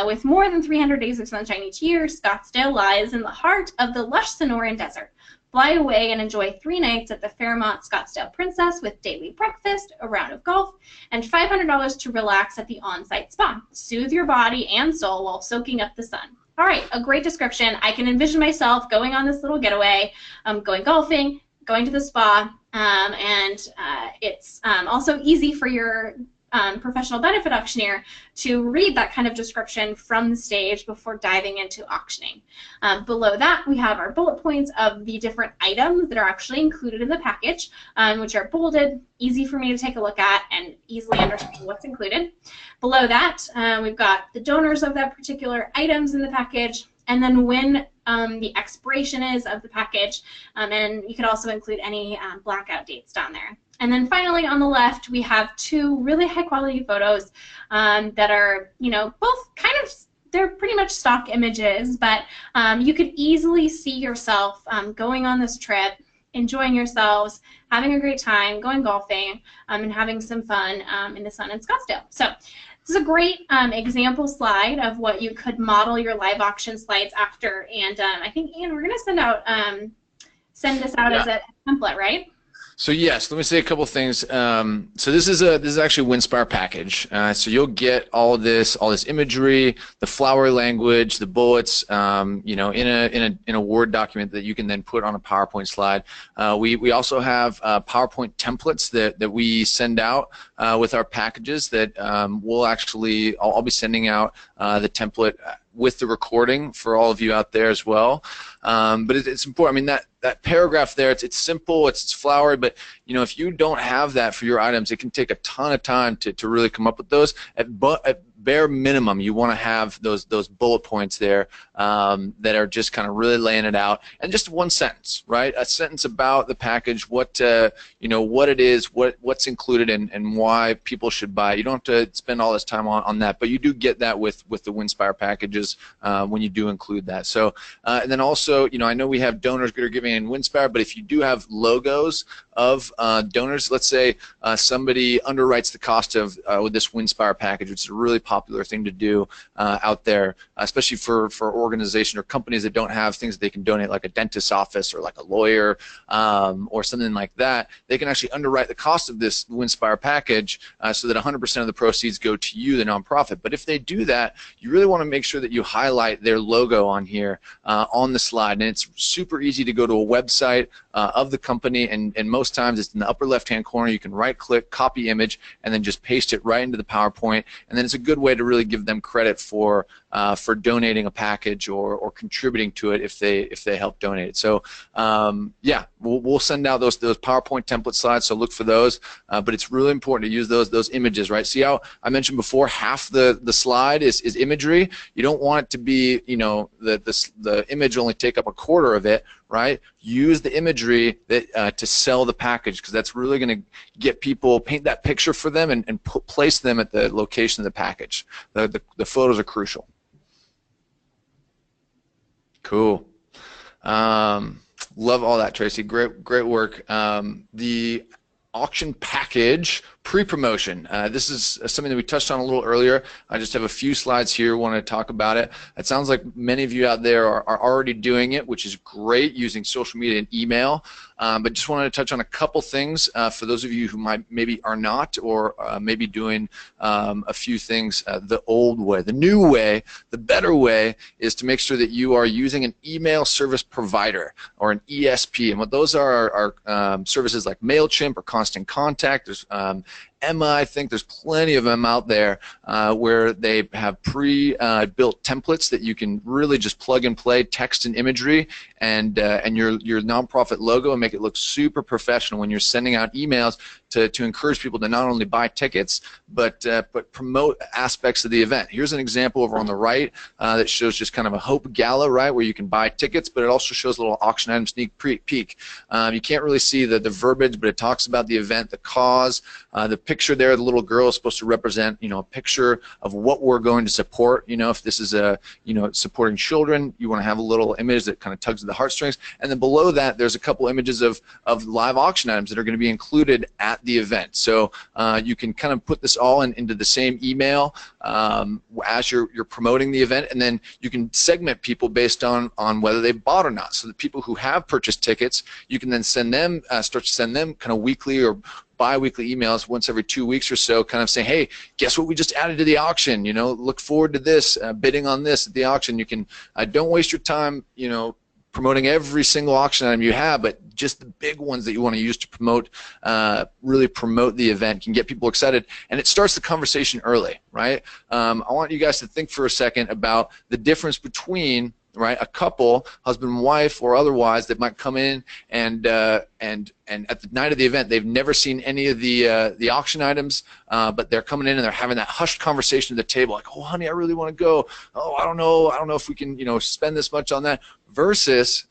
With more than 300 days of sunshine each year, Scottsdale lies in the heart of the lush Sonoran Desert. Fly away and enjoy 3 nights at the Fairmont Scottsdale Princess with daily breakfast, a round of golf, and $500 to relax at the on-site spa. Soothe your body and soul while soaking up the sun. All right, a great description. I can envision myself going on this little getaway, going golfing, going to the spa, and it's also easy for your professional benefit auctioneer to read that kind of description from the stage before diving into auctioning. Below that, we have our bullet points of the different items that are actually included in the package, which are bolded, easy for me to take a look at and easily understand what's included. Below that, we've got the donors of that particular items in the package, and then when the expiration is of the package, and you could also include any blackout dates down there. And then finally on the left, we have 2 really high quality photos that are, both kind of, they're pretty much stock images, but you could easily see yourself going on this trip, enjoying yourselves, having a great time, going golfing, and having some fun in the sun in Scottsdale. So this is a great example slide of what you could model your live auction slides after. And I think, Ian, we're going to send this out as a template, right?
So yes, let me say a couple things. So this is actually a Winspire package. So you'll get all this imagery, the flowery language, the bullets, in a Word document that you can then put on a PowerPoint slide. We also have PowerPoint templates that we send out with our packages that I'll be sending out the template with the recording for all of you out there as well. But it's important. I mean, that paragraph there, it's simple, it's flowery, but if you don't have that for your items, it can take a ton of time to really come up with those. At bare minimum, you want to have those bullet points there that are just kind of really laying it out, and just one sentence, right? A sentence about the package, what it is, what's included, and why people should buy it. You don't have to spend all this time on that, but you do get that with the Winspire packages when you do include that. So and then also, I know we have donors that are giving in Winspire, but if you do have logos of donors, let's say somebody underwrites the cost of with this Winspire package, which is a really popular thing to do out there, especially for organizations or companies that don't have things that they can donate, like a dentist's office or like a lawyer or something like that. They can actually underwrite the cost of this Winspire package so that 100% of the proceeds go to you, the nonprofit. But if they do that, you really want to make sure that you highlight their logo on here on the slide. And it's super easy to go to a website of the company, and most times it's in the upper left-hand corner. You can right-click, copy image, and then just paste it right into the PowerPoint. And then it's a good way to really give them credit for donating a package or contributing to it if they help donate it. So yeah, we'll send out those PowerPoint template slides. So look for those. But it's really important to use those images, right? See how I mentioned before, half the slide is imagery. You don't want it to be the image only take up a quarter of it, right? Use the imagery to sell the package, because that's really going to get people, paint that picture for them and place them at the location of the package. The photos are crucial. Cool. Love all that, Tracy. Great work. The auction package pre-promotion. This is something that we touched on a little earlier. I just have a few slides here. Want to talk about it. It sounds like many of you out there are already doing it, which is great, using social media and email. But just wanted to touch on a couple things for those of you who maybe are not, or maybe doing a few things the old way. The new way, the better way, is to make sure that you are using an email service provider or an ESP. And what those are services like MailChimp or Constant Contact. There's Emma, I think there's plenty of them out there where they have pre-built templates that you can really just plug and play text and imagery and your nonprofit logo and make it look super professional when you're sending out emails to encourage people to not only buy tickets but promote aspects of the event. Here's an example over on the right that shows just kind of a Hope Gala, right, where you can buy tickets, but it also shows a little auction item sneak peek. You can't really see the verbiage, but it talks about the event, the cause. The picture there, the little girl, is supposed to represent, a picture of what we're going to support. If this is supporting children, you want to have a little image that kind of tugs at the heartstrings. And then below that, there's a couple images of live auction items that are going to be included at the event. So you can kind of put this all into the same email as you're promoting the event, and then you can segment people based on whether they bought or not. So the people who have purchased tickets, you can then send them start to send them kind of weekly or bi-weekly emails once every 2 weeks or so, kind of saying, hey, guess what we just added to the auction? You know, look forward to this, bidding on this at the auction. You can don't waste your time, you know, promoting every single auction item you have, but just the big ones that you want to use to promote, really promote the event, can get people excited, and it starts the conversation early, right? I want you guys to think for a second about the difference between, right, a couple, husband and wife or otherwise, that might come in and at the night of the event they've never seen any of the auction items, but they're coming in and they're having that hushed conversation at the table, like, oh honey, I really want to go. Oh, I don't know if we can, you know, spend this much on that. Versus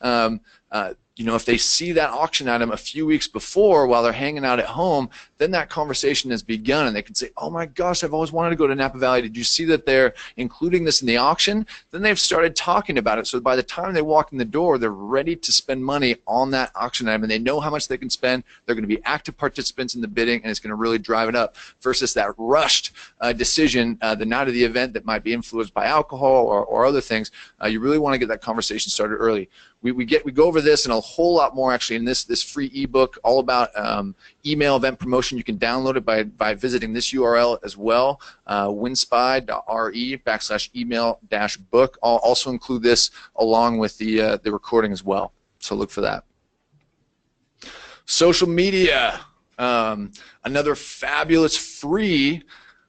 you know, if they see that auction item a few weeks before while they're hanging out at home, then that conversation has begun, and they can say, oh my gosh, I've always wanted to go to Napa Valley. Did you see that they're including this in the auction? Then they've started talking about it, so by the time they walk in the door, they're ready to spend money on that auction item, and they know how much they can spend. They're going to be active participants in the bidding, and it's going to really drive it up, versus that rushed decision the night of the event that might be influenced by alcohol or other things. You really want to get that conversation started early. We go over this and a whole lot more actually in this free ebook all about email event promotion. You can download it by visiting this URL as well, winspire.re/email-book. I'll also include this along with the recording as well, so look for that. Social media, another fabulous free,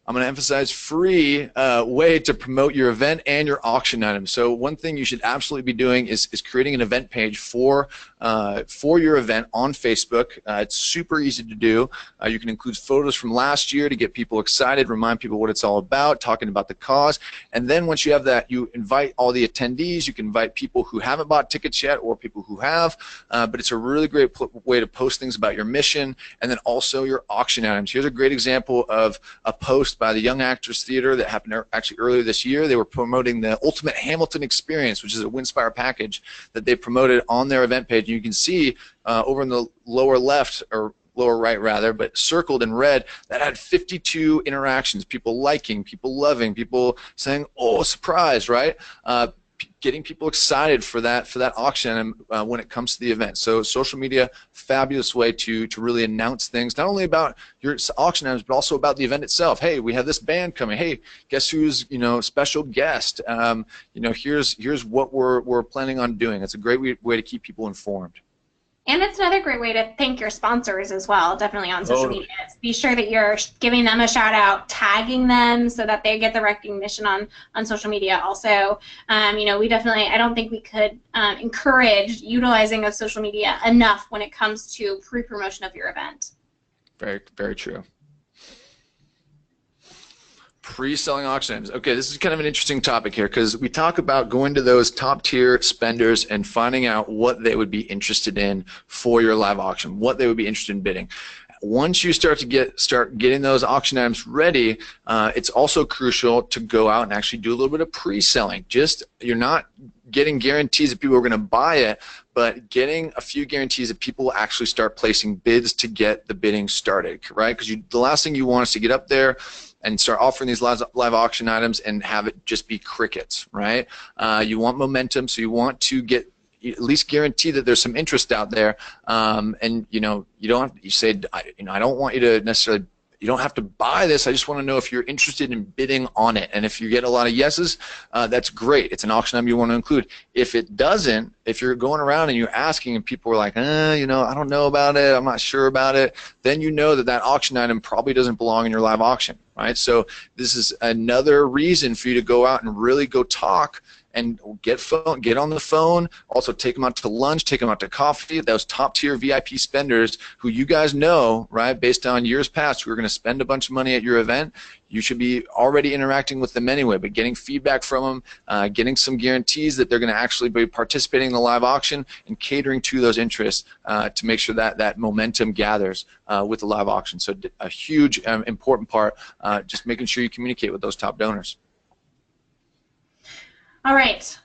I'm going to emphasize free way to promote your event and your auction items. So one thing you should absolutely be doing is creating an event page for your event on Facebook. It's super easy to do. You can include photos from last year to get people excited, remind people what it's all about, talking about the cause. And then once you have that, you invite all the attendees. You can invite people who haven't bought tickets yet or people who have. But it's a really great way to post things about your mission and then also your auction items. Here's a great example of a post by the Young Actors Theater that happened actually earlier this year. They were promoting the Ultimate Hamilton Experience, which is a Winspire package that they promoted on their event page. And you can see over in the lower left, or lower right rather, but circled in red, that had 52 interactions, people liking, people loving, people saying, oh, surprise, right? Getting people excited for that auction when it comes to the event. So social media, fabulous way to really announce things, not only about your auction items, but also about the event itself. Hey, we have this band coming. Hey, guess who's, you know, special guest? You know, here's what we're planning on doing. It's a great way to keep people informed.
And it's another great way to thank your sponsors as well, definitely on social media. Be sure that you're giving them a shout out, tagging them so that they get the recognition on social media also. You know, I don't think we could encourage utilizing of social media enough when it comes to pre-promotion of your event.
Very, very true. Pre-selling auction items. Okay, this is kind of an interesting topic here because we talk about going to those top-tier spenders and finding out what they would be interested in for your live auction, what they would be interested in bidding. Once you start getting those auction items ready, it's also crucial to go out and actually do a little bit of pre-selling. You're not getting guarantees that people are going to buy it, but getting a few guarantees that people will actually start placing bids to get the bidding started, right? Because the last thing you want is to get up there and start offering these live auction items and have it just be crickets, right? You want momentum, so you want to get at least guarantee that there's some interest out there, and you know, you say, you know, I don't want you to necessarily, you don't have to buy this. I just want to know if you're interested in bidding on it. And if you get a lot of yeses, that's great. It's an auction item you want to include. If it doesn't, if you're going around and you're asking and people are like, you know, I don't know about it, I'm not sure about it, then you know that auction item probably doesn't belong in your live auction, right? So this is another reason for you to go out and really go talk and get on the phone, also take them out to lunch, take them out to coffee, those top-tier VIP spenders who you guys know, right, based on years past, who are going to spend a bunch of money at your event. You should be already interacting with them anyway, but getting feedback from them, getting some guarantees that they're going to actually be participating in the live auction and catering to those interests to make sure that momentum gathers with the live auction. So a huge important part, just making sure you communicate with those top donors.
All right.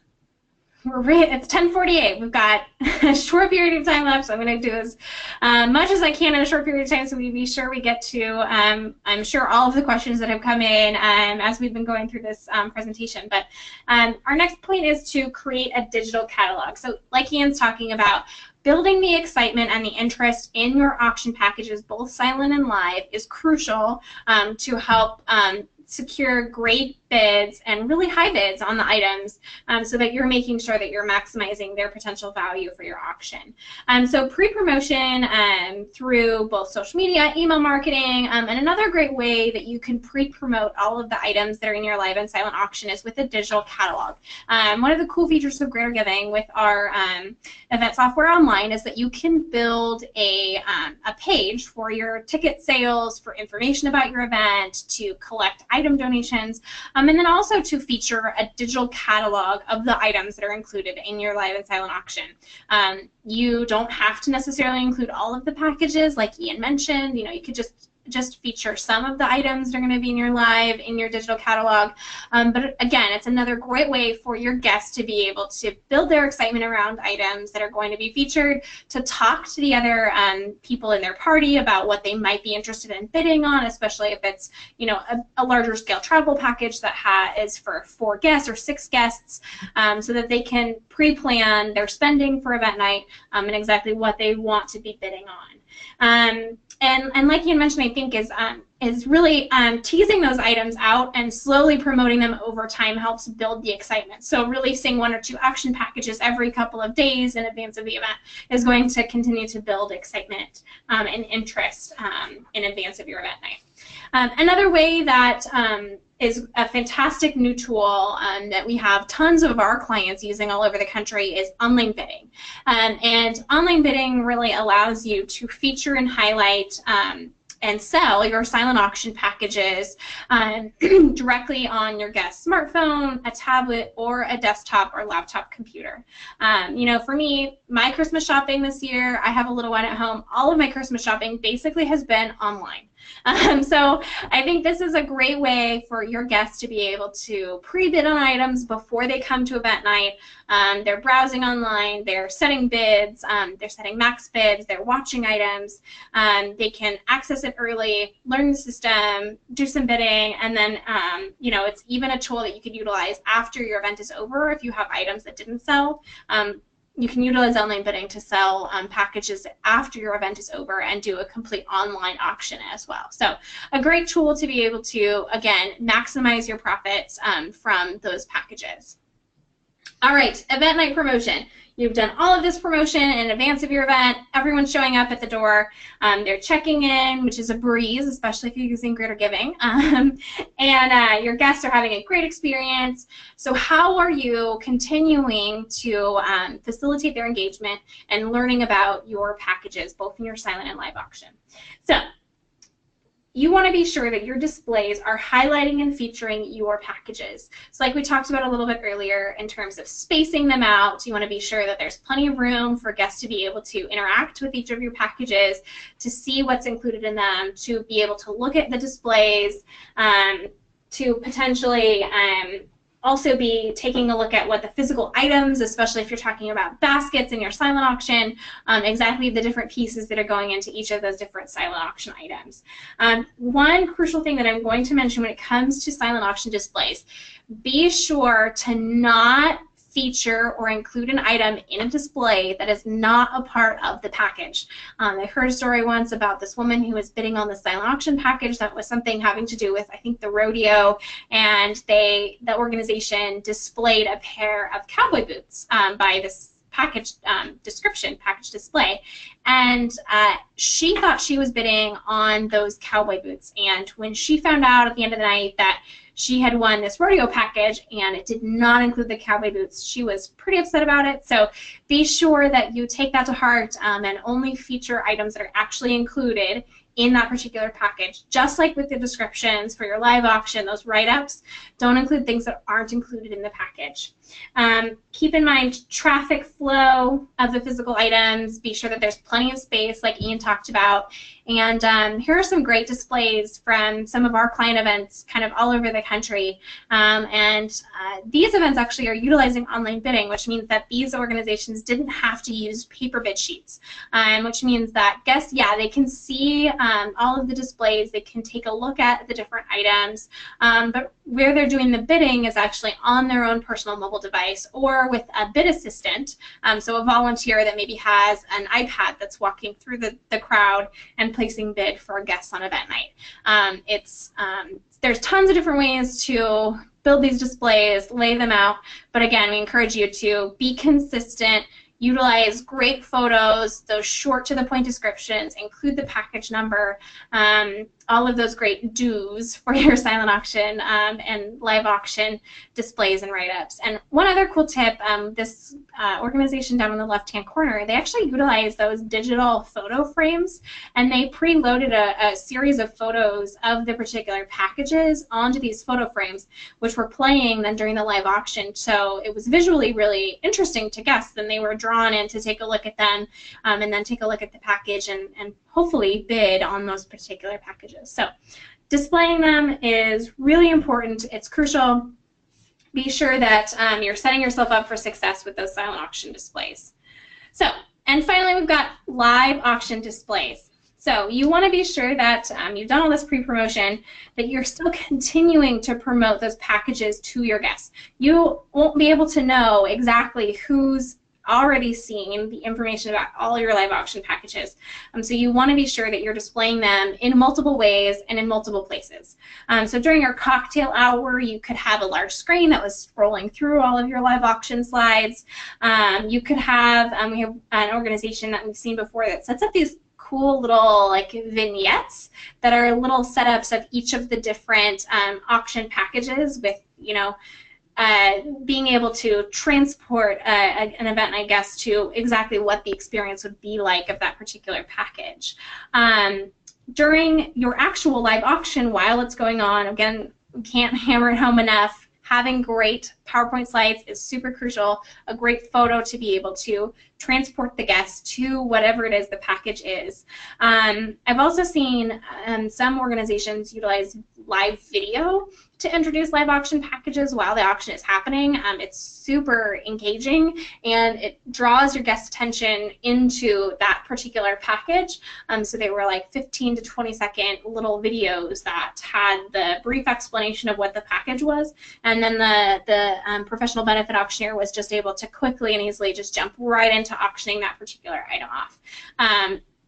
It's 10:48. We've got a short period of time left, so I'm going to do as much as I can in a short period of time so we be sure we get to, I'm sure, all of the questions that have come in as we've been going through this presentation. But our next point is to create a digital catalog. So like Ian's talking about, building the excitement and the interest in your auction packages, both silent and live, is crucial to help secure great bids and really high bids on the items so that you're making sure that you're maximizing their potential value for your auction. So pre-promotion through both social media, email marketing, and another great way that you can pre-promote all of the items that are in your live and silent auction is with a digital catalog. One of the cool features of Greater Giving with our event software online is that you can build a page for your ticket sales, for information about your event, to collect item donations, and then also to feature a digital catalog of the items that are included in your live and silent auction. You don't have to necessarily include all of the packages, like Ian mentioned. You know, you could just feature some of the items that are going to be in your live, in your digital catalog. But again, it's another great way for your guests to be able to build their excitement around items that are going to be featured, to talk to the other people in their party about what they might be interested in bidding on, especially if it's, you know, a larger scale travel package that is for 4 guests or 6 guests, so that they can pre-plan their spending for event night and exactly what they want to be bidding on. And like Ian mentioned, I think is really teasing those items out and slowly promoting them over time helps build the excitement. So releasing 1 or 2 auction packages every couple of days in advance of the event is going to continue to build excitement and interest in advance of your event night. Another way that is a fantastic new tool that we have tons of our clients using all over the country is online bidding. And online bidding really allows you to feature and highlight and sell your silent auction packages directly on your guest's smartphone, a tablet, or a desktop or laptop computer. You know, for me, my Christmas shopping this year, I have a little one at home. All of my Christmas shopping basically has been online. So I think this is a great way for your guests to be able to pre-bid on items before they come to event night. They're browsing online, they're setting bids, they're setting max bids, they're watching items. They can access it early, learn the system, do some bidding, and then you know, it's even a tool that you could utilize after your event is over if you have items that didn't sell. You can utilize online bidding to sell packages after your event is over and do a complete online auction as well. So a great tool to be able to, again, maximize your profits from those packages. All right, event night promotion. You've done all of this promotion in advance of your event. Everyone's showing up at the door. They're checking in, which is a breeze, especially if you're using Greater Giving. And your guests are having a great experience. So how are you continuing to facilitate their engagement and learning about your packages, both in your silent and live auction? So you want to be sure that your displays are highlighting and featuring your packages. So like we talked about a little bit earlier in terms of spacing them out, you want to be sure that there's plenty of room for guests to be able to interact with each of your packages, to see what's included in them, to be able to look at the displays, to potentially also be taking a look at what the physical items, especially if you're talking about baskets in your silent auction, exactly the different pieces that are going into each of those different silent auction items. One crucial thing that I'm going to mention when it comes to silent auction displays, be sure to not feature or include an item in a display that is not a part of the package. I heard a story once about this woman who was bidding on the silent auction package that was something having to do with, I think, the rodeo, and the organization displayed a pair of cowboy boots by this package description, package display, and she thought she was bidding on those cowboy boots, and when she found out at the end of the night that she had won this rodeo package and it did not include the cowboy boots, she was pretty upset about it. So be sure that you take that to heart and only feature items that are actually included in that particular package. Just like with the descriptions for your live auction, those write-ups don't include things that aren't included in the package. Keep in mind traffic flow of the physical items. Be sure that there's plenty of space, like Ian talked about. And here are some great displays from some of our client events kind of all over the country. These events actually are utilizing online bidding, which means that these organizations didn't have to use paper bid sheets, which means that guests, yeah, they can see all of the displays, they can take a look at the different items, but where they're doing the bidding is actually on their own personal mobile device or with a bid assistant, so a volunteer that maybe has an iPad that's walking through the crowd and placing bid for guests on event night. There's tons of different ways to build these displays, lay them out, but again, we encourage you to be consistent, utilize great photos, those short to the point descriptions, include the package number, all of those great do's for your silent auction and live auction displays and write-ups. And one other cool tip, this organization down in the left-hand corner, they actually utilize those digital photo frames, and they preloaded a series of photos of the particular packages onto these photo frames, which were playing then during the live auction. So it was visually really interesting to guests, and they were drawn in to take a look at them and then take a look at the package and hopefully bid on those particular packages. So displaying them is really important. It's crucial. Be sure that you're setting yourself up for success with those silent auction displays. So, and finally, we've got live auction displays. So you want to be sure that you've done all this pre-promotion, that you're still continuing to promote those packages to your guests. You won't be able to know exactly who's already seen the information about all your live auction packages. So you want to be sure that you're displaying them in multiple ways and in multiple places. So during your cocktail hour, you could have a large screen that was scrolling through all of your live auction slides. You could have, we have an organization that we've seen before that sets up these cool little like vignettes that are little setups of each of the different auction packages with, you know, being able to transport an event night guest to exactly what the experience would be like of that particular package. During your actual live auction, while it's going on, again, we can't hammer it home enough, having great PowerPoint slides is super crucial, a great photo to be able to transport the guests to whatever it is the package is. I've also seen some organizations utilize live video to introduce live auction packages while the auction is happening. It's super engaging and it draws your guest attention into that particular package. So they were like 15 to 20-second little videos that had the brief explanation of what the package was, and then the professional benefit auctioneer was just able to quickly and easily just jump right into auctioning that particular item off.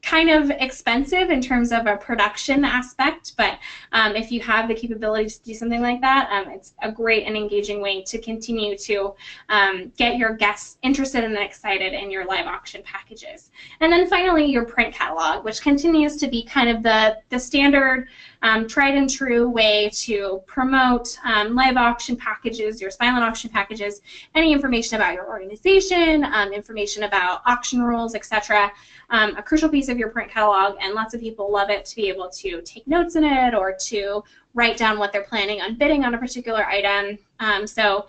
Kind of expensive in terms of a production aspect, but if you have the capabilities to do something like that, it's a great and engaging way to continue to get your guests interested and excited in your live auction packages. And then finally, your print catalog, which continues to be kind of the standard tried and true way to promote live auction packages, your silent auction packages, any information about your organization, information about auction rules, etc. A crucial piece of your print catalog, and lots of people love it to be able to take notes in it or to write down what they're planning on bidding on a particular item. So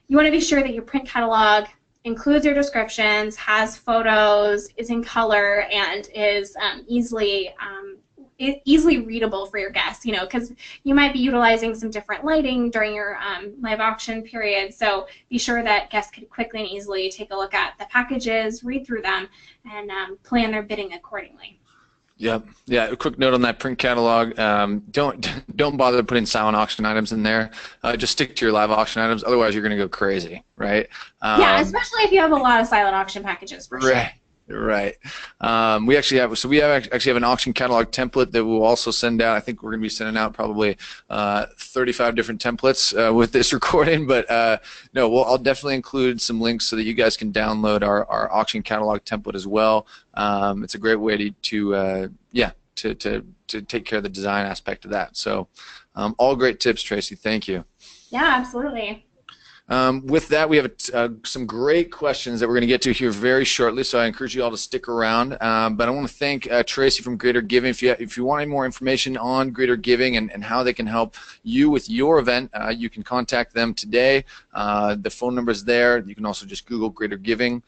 you want to be sure that your print catalog includes your descriptions, has photos, is in color, and is easily readable for your guests, you know, because you might be utilizing some different lighting during your live auction period, so be sure that guests can quickly and easily take a look at the packages, read through them, and plan their bidding accordingly.
Yep. Yeah. A quick note on that print catalog. Don't bother putting silent auction items in there. Just stick to your live auction items. Otherwise, you're going to go crazy, right?
Yeah, especially if you have a lot of silent auction packages, for sure.
Right. We actually have an auction catalog template that we'll also send out. I think we're going to be sending out probably 35 different templates with this recording, but no, I'll definitely include some links so that you guys can download our auction catalog template as well. It's a great way to take care of the design aspect of that. So all great tips, Tracy. Thank you.
Yeah, absolutely.
With that, we have some great questions that we're going to get to here very shortly, so I encourage you all to stick around. But I want to thank Tracy from Greater Giving. If you want any more information on Greater Giving and how they can help you with your event, you can contact them today. The phone number is there. You can also just Google Greater Giving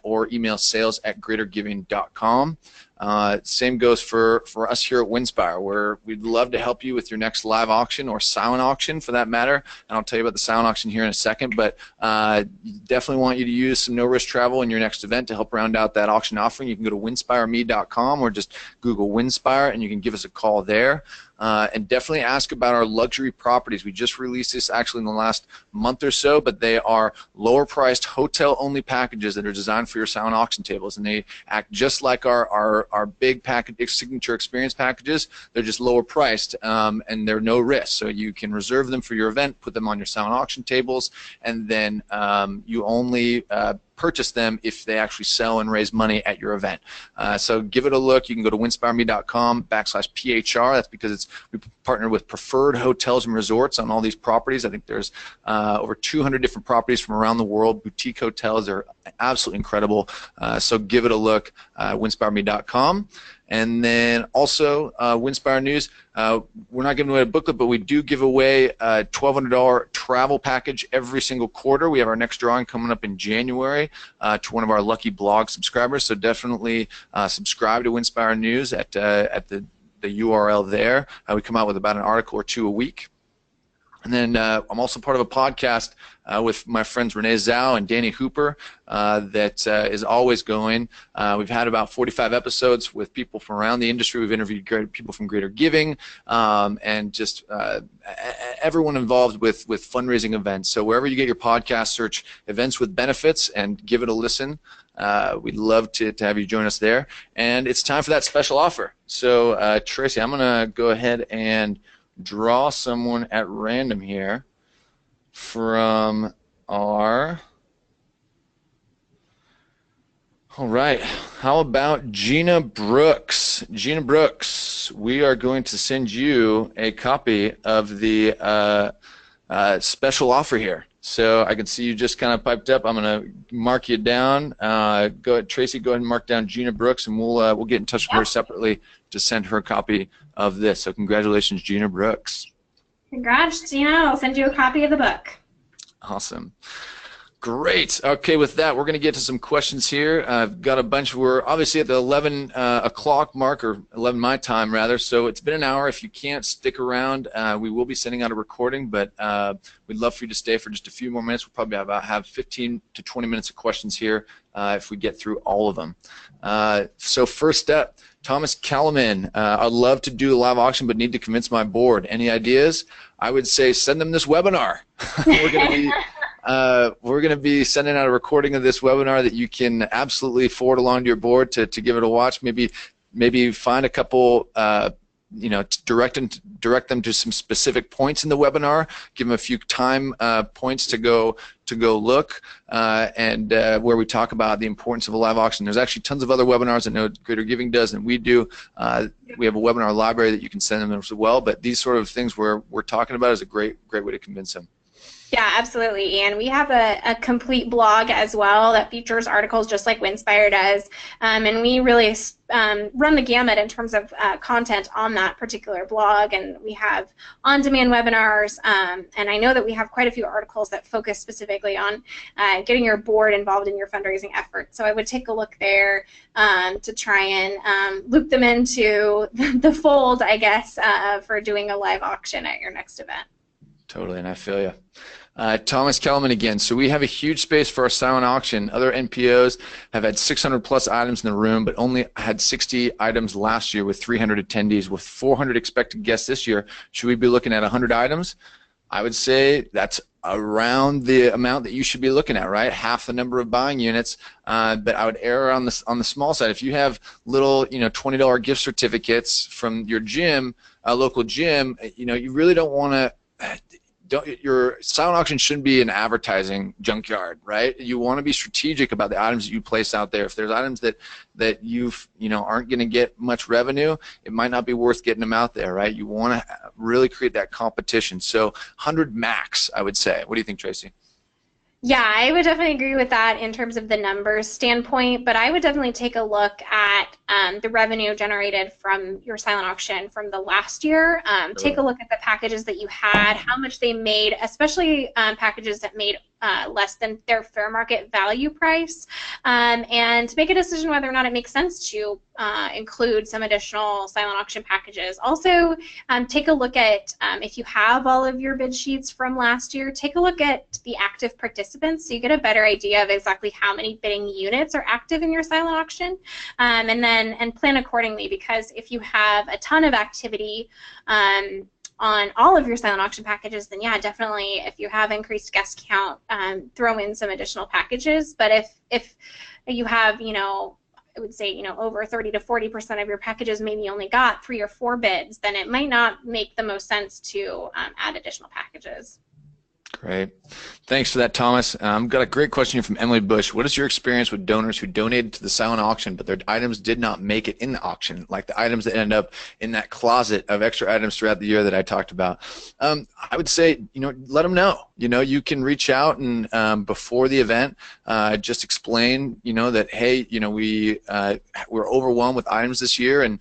or email sales@greatergiving.com. Same goes for us here at Winspire, where we'd love to help you with your next live auction or silent auction for that matter. And I'll tell you about the silent auction here in a second, but definitely want you to use some no-risk travel in your next event to help round out that auction offering. You can go to winspireme.com or just Google Winspire and you can give us a call there. And definitely ask about our luxury properties. We just released this actually in the last month or so, but they are lower priced hotel-only packages that are designed for your silent auction tables, and they act just like our big package signature experience packages. They're just lower priced, and they're no risk. So you can reserve them for your event, put them on your silent auction tables, and then you only purchase them if they actually sell and raise money at your event. So give it a look. You can go to winspireme.com/PHR. That's because we partner with preferred hotels and resorts on all these properties. I think there's over 200 different properties from around the world. Boutique hotels are absolutely incredible. So give it a look, winspireme.com. And then also Winspire News, we're not giving away a booklet, but we do give away a $1,200 travel package every single quarter. We have our next drawing coming up in January to one of our lucky blog subscribers. So definitely subscribe to Winspire News at the URL there. We come out with about an article or two a week. And then I'm also part of a podcast with my friends Renee Zhao and Danny Hooper that is always going. We've had about 45 episodes with people from around the industry. We've interviewed people from Greater Giving and just everyone involved with fundraising events. So wherever you get your podcast, search Events with Benefits and give it a listen. We'd love to have you join us there. And it's time for that special offer. So Tracy, I'm going to go ahead and draw someone at random here from our... All right, how about Gina Brooks? Gina Brooks, we are going to send you a copy of the special offer here. So I can see you just kind of piped up. I'm going to mark you down. Go ahead, Tracy, go ahead and mark down Gina Brooks, and we'll get in touch with her separately to send her a copy of this. So congratulations, Gina Brooks.
Congrats, Gina. I'll send you a copy of the book.
Awesome. Great. Okay, with that, we're going to get to some questions here. I've got a bunch. We're obviously at the 11 o'clock mark, or 11 my time, rather, so it's been an hour. If you can't stick around, we will be sending out a recording, but we'd love for you to stay for just a few more minutes. We'll probably have 15 to 20 minutes of questions here if we get through all of them. So first up, Thomas Kalaman, I'd love to do a live auction but need to convince my board. Any ideas? I would say send them this webinar. We're going to be sending out a recording of this webinar that you can absolutely forward along to your board to give it a watch. Maybe find a couple, direct them to some specific points in the webinar. Give them a few time points to go look, and where we talk about the importance of a live auction. There's actually tons of other webinars I know Greater Giving does, and we do. We have a webinar library that you can send them as well. But these sort of things we're talking about is a great way to convince them.
Yeah, absolutely. And we have a complete blog as well that features articles just like Winspire does. And we really run the gamut in terms of content on that particular blog. And we have on-demand webinars. And I know that we have quite a few articles that focus specifically on getting your board involved in your fundraising effort. So I would take a look there to try and loop them into the fold, I guess, for doing a live auction at your next event.
Totally, and I feel you. Thomas Kellerman again. So we have a huge space for our silent auction. Other NPOs have had 600 plus items in the room, but only had 60 items last year with 300 attendees. With 400 expected guests this year, should we be looking at 100 items? I would say that's around the amount that you should be looking at, right? Half the number of buying units, but I would err on the small side. If you have little, $20 gift certificates from your gym, local gym, you really don't want to. Your silent auction shouldn't be an advertising junkyard, right? You want to be strategic about the items that you place out there. If there's items that aren't going to get much revenue, it might not be worth getting them out there, right? You want to really create that competition. So 100 max, I would say. What do you think, Tracy?
Yeah, I would definitely agree with that in terms of the numbers standpoint, but I would definitely take a look at the revenue generated from your silent auction from the last year. Take a look at the packages that you had, how much they made, especially packages that made less than their fair market value price, and make a decision whether or not it makes sense to include some additional silent auction packages. Also, take a look at if you have all of your bid sheets from last year, take a look at the active participants so you get a better idea of exactly how many bidding units are active in your silent auction, and plan accordingly, because if you have a ton of activity on all of your silent auction packages, then yeah, definitely if you have increased guest count, throw in some additional packages. But if you have, I would say, over 30 to 40% of your packages maybe only got 3 or 4 bids, then it might not make the most sense to add additional packages.
Great. Thanks for that, Thomas. Got a great question here from Emily Bush. What is your experience with donors who donated to the silent auction, but their items did not make it in the auction, like the items that end up in that closet of extra items throughout the year that I talked about? I would say, let them know. You can reach out and before the event, just explain, that, hey, we're overwhelmed with items this year, and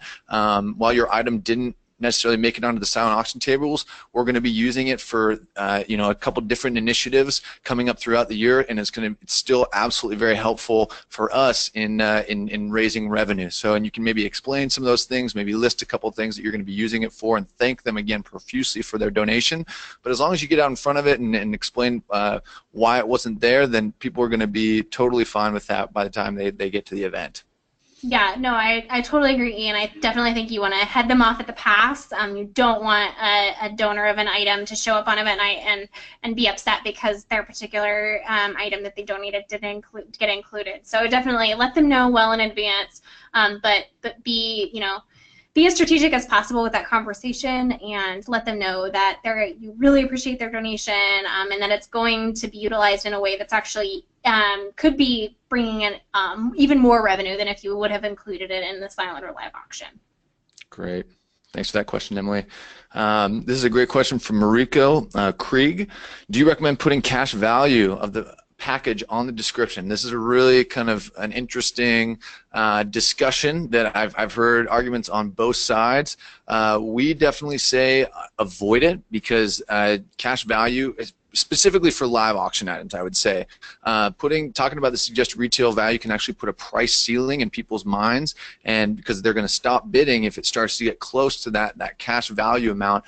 while your item didn't necessarily make it onto the silent auction tables, we're going to be using it for a couple different initiatives coming up throughout the year, and it's still absolutely very helpful for us in raising revenue. So, and you can maybe explain some of those things, maybe list a couple of things that you're going to be using it for, and thank them again profusely for their donation. But as long as you get out in front of it and explain why it wasn't there, then people are going to be totally fine with that by the time they get to the event.
Yeah, no, I totally agree, Ian. I definitely think you want to head them off at the pass. You don't want a donor of an item to show up on event night and be upset because their particular item that they donated didn't get included. So definitely let them know well in advance, but be be as strategic as possible with that conversation, and let them know that you really appreciate their donation, and that it's going to be utilized in a way that's actually could be bringing in even more revenue than if you would have included it in the silent or live auction.
Great. Thanks for that question, Emily. This is a great question from Mariko Krieg. Do you recommend putting cash value of the package on the description? This is a really kind of an interesting discussion that I've heard arguments on both sides. We definitely say avoid it, because cash value is specifically for live auction items, I would say. Talking about the suggested retail value can actually put a price ceiling in people's minds, and because they're going to stop bidding if it starts to get close to that cash value amount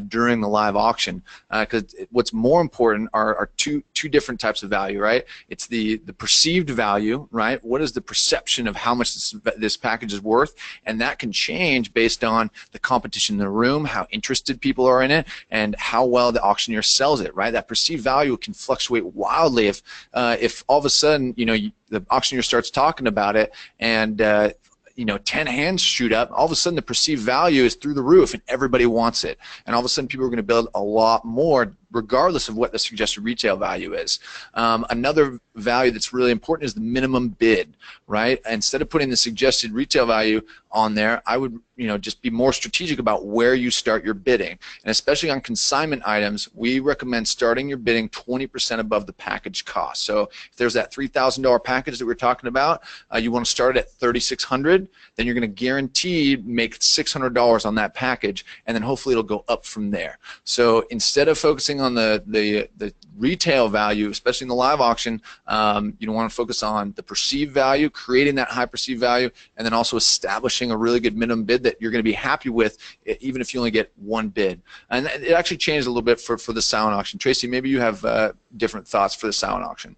during the live auction. Because what's more important are two different types of value, right? It's the perceived value, right? What is the perception of how much this package is worth? And that can change based on the competition in the room, how interested people are in it, and how well the auctioneer sells it, right? That perceived value can fluctuate wildly if all of a sudden the auctioneer starts talking about it and 10 hands shoot up, all of a sudden the perceived value is through the roof and everybody wants it, and all of a sudden people are going to build a lot more regardless of what the suggested retail value is. Another value that's really important is the minimum bid, right? Instead of putting the suggested retail value on there, I would just be more strategic about where you start your bidding. And especially on consignment items, we recommend starting your bidding 20% above the package cost. So if there's that $3,000 package that we're talking about, you want to start it at $3,600, then you're going to guaranteed make $600 on that package, and then hopefully it'll go up from there. So instead of focusing on the retail value, especially in the live auction, you want to focus on the perceived value, creating that high perceived value, and then also establishing a really good minimum bid that you're going to be happy with, even if you only get one bid. And it actually changed a little bit for the silent auction. Tracy, maybe you have different thoughts for the silent auction.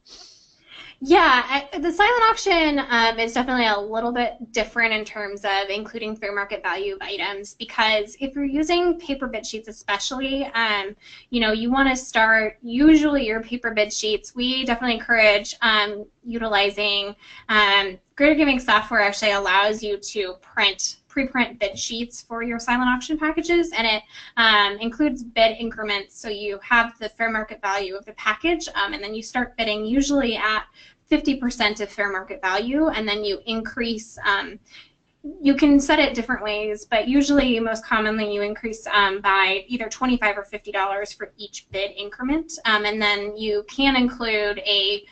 Yeah, the silent auction is definitely a little bit different in terms of including fair market value of items, because if you're using paper bid sheets especially, you want to start usually your paper bid sheets. We definitely encourage utilizing Greater Giving software. Actually allows you to pre-print bid sheets for your silent auction packages, and it includes bid increments, so you have the fair market value of the package, and then you start bidding usually at 50% of fair market value, and then you increase you can set it different ways, but usually, most commonly, you increase by either $25 or $50 for each bid increment, and then you can include a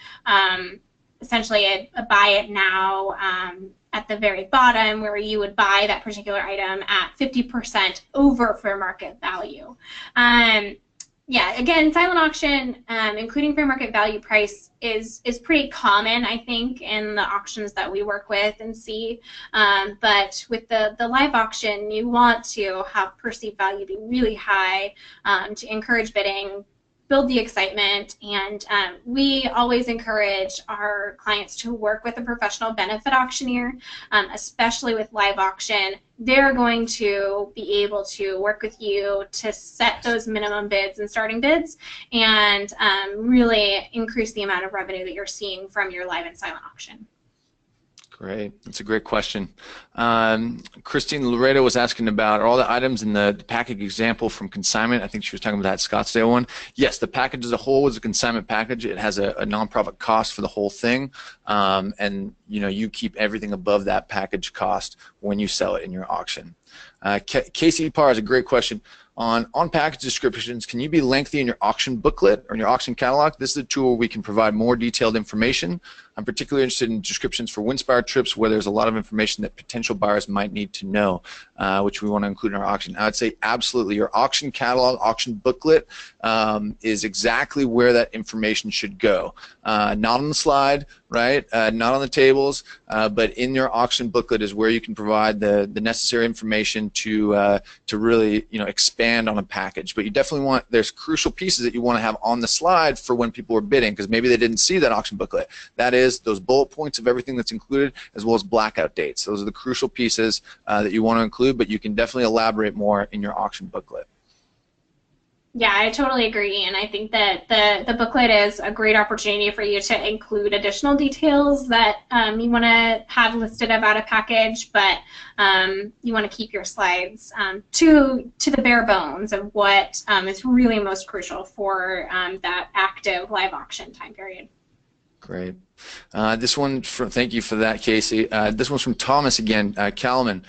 essentially a buy it now at the very bottom, where you would buy that particular item at 50% over fair market value. Yeah, again, silent auction, including fair market value price, is pretty common, I think, in the auctions that we work with and see. But with the live auction, you want to have perceived value be really high to encourage bidding, build the excitement, and we always encourage our clients to work with a professional benefit auctioneer, especially with live auction. They're going to be able to work with you to set those minimum bids and starting bids and really increase the amount of revenue that you're seeing from your live and silent auction.
Great. That's a great question. Christine Laredo was asking about all the items in the package example from Consignment. I think she was talking about that Scottsdale one. Yes, the package as a whole is a consignment package. It has a nonprofit cost for the whole thing, and you keep everything above that package cost when you sell it in your auction. Casey Parr has a great question. On package descriptions, can you be lengthy in your auction booklet or in your auction catalog? This is a tool where we can provide more detailed information. I'm particularly interested in descriptions for Winspire trips where there's a lot of information that potential buyers might need to know, which we want to include in our auction. I would say absolutely. Your auction catalog, auction booklet is exactly where that information should go. Not on the slide, right? Not on the tables, but in your auction booklet is where you can provide the necessary information to really expand on a package. But you definitely want, there's crucial pieces that you want to have on the slide for when people are bidding, because maybe they didn't see that auction booklet. That is those bullet points of everything that's included, as well as blackout dates. Those are the crucial pieces that you want to include, but you can definitely elaborate more in your auction booklet.
Yeah, I totally agree, and I think that the booklet is a great opportunity for you to include additional details that you want to have listed about a package, but you want to keep your slides to the bare bones of what is really most crucial for that active live auction time period.
Great. This one, thank you for that, Casey. This one's from Thomas again, Kalman.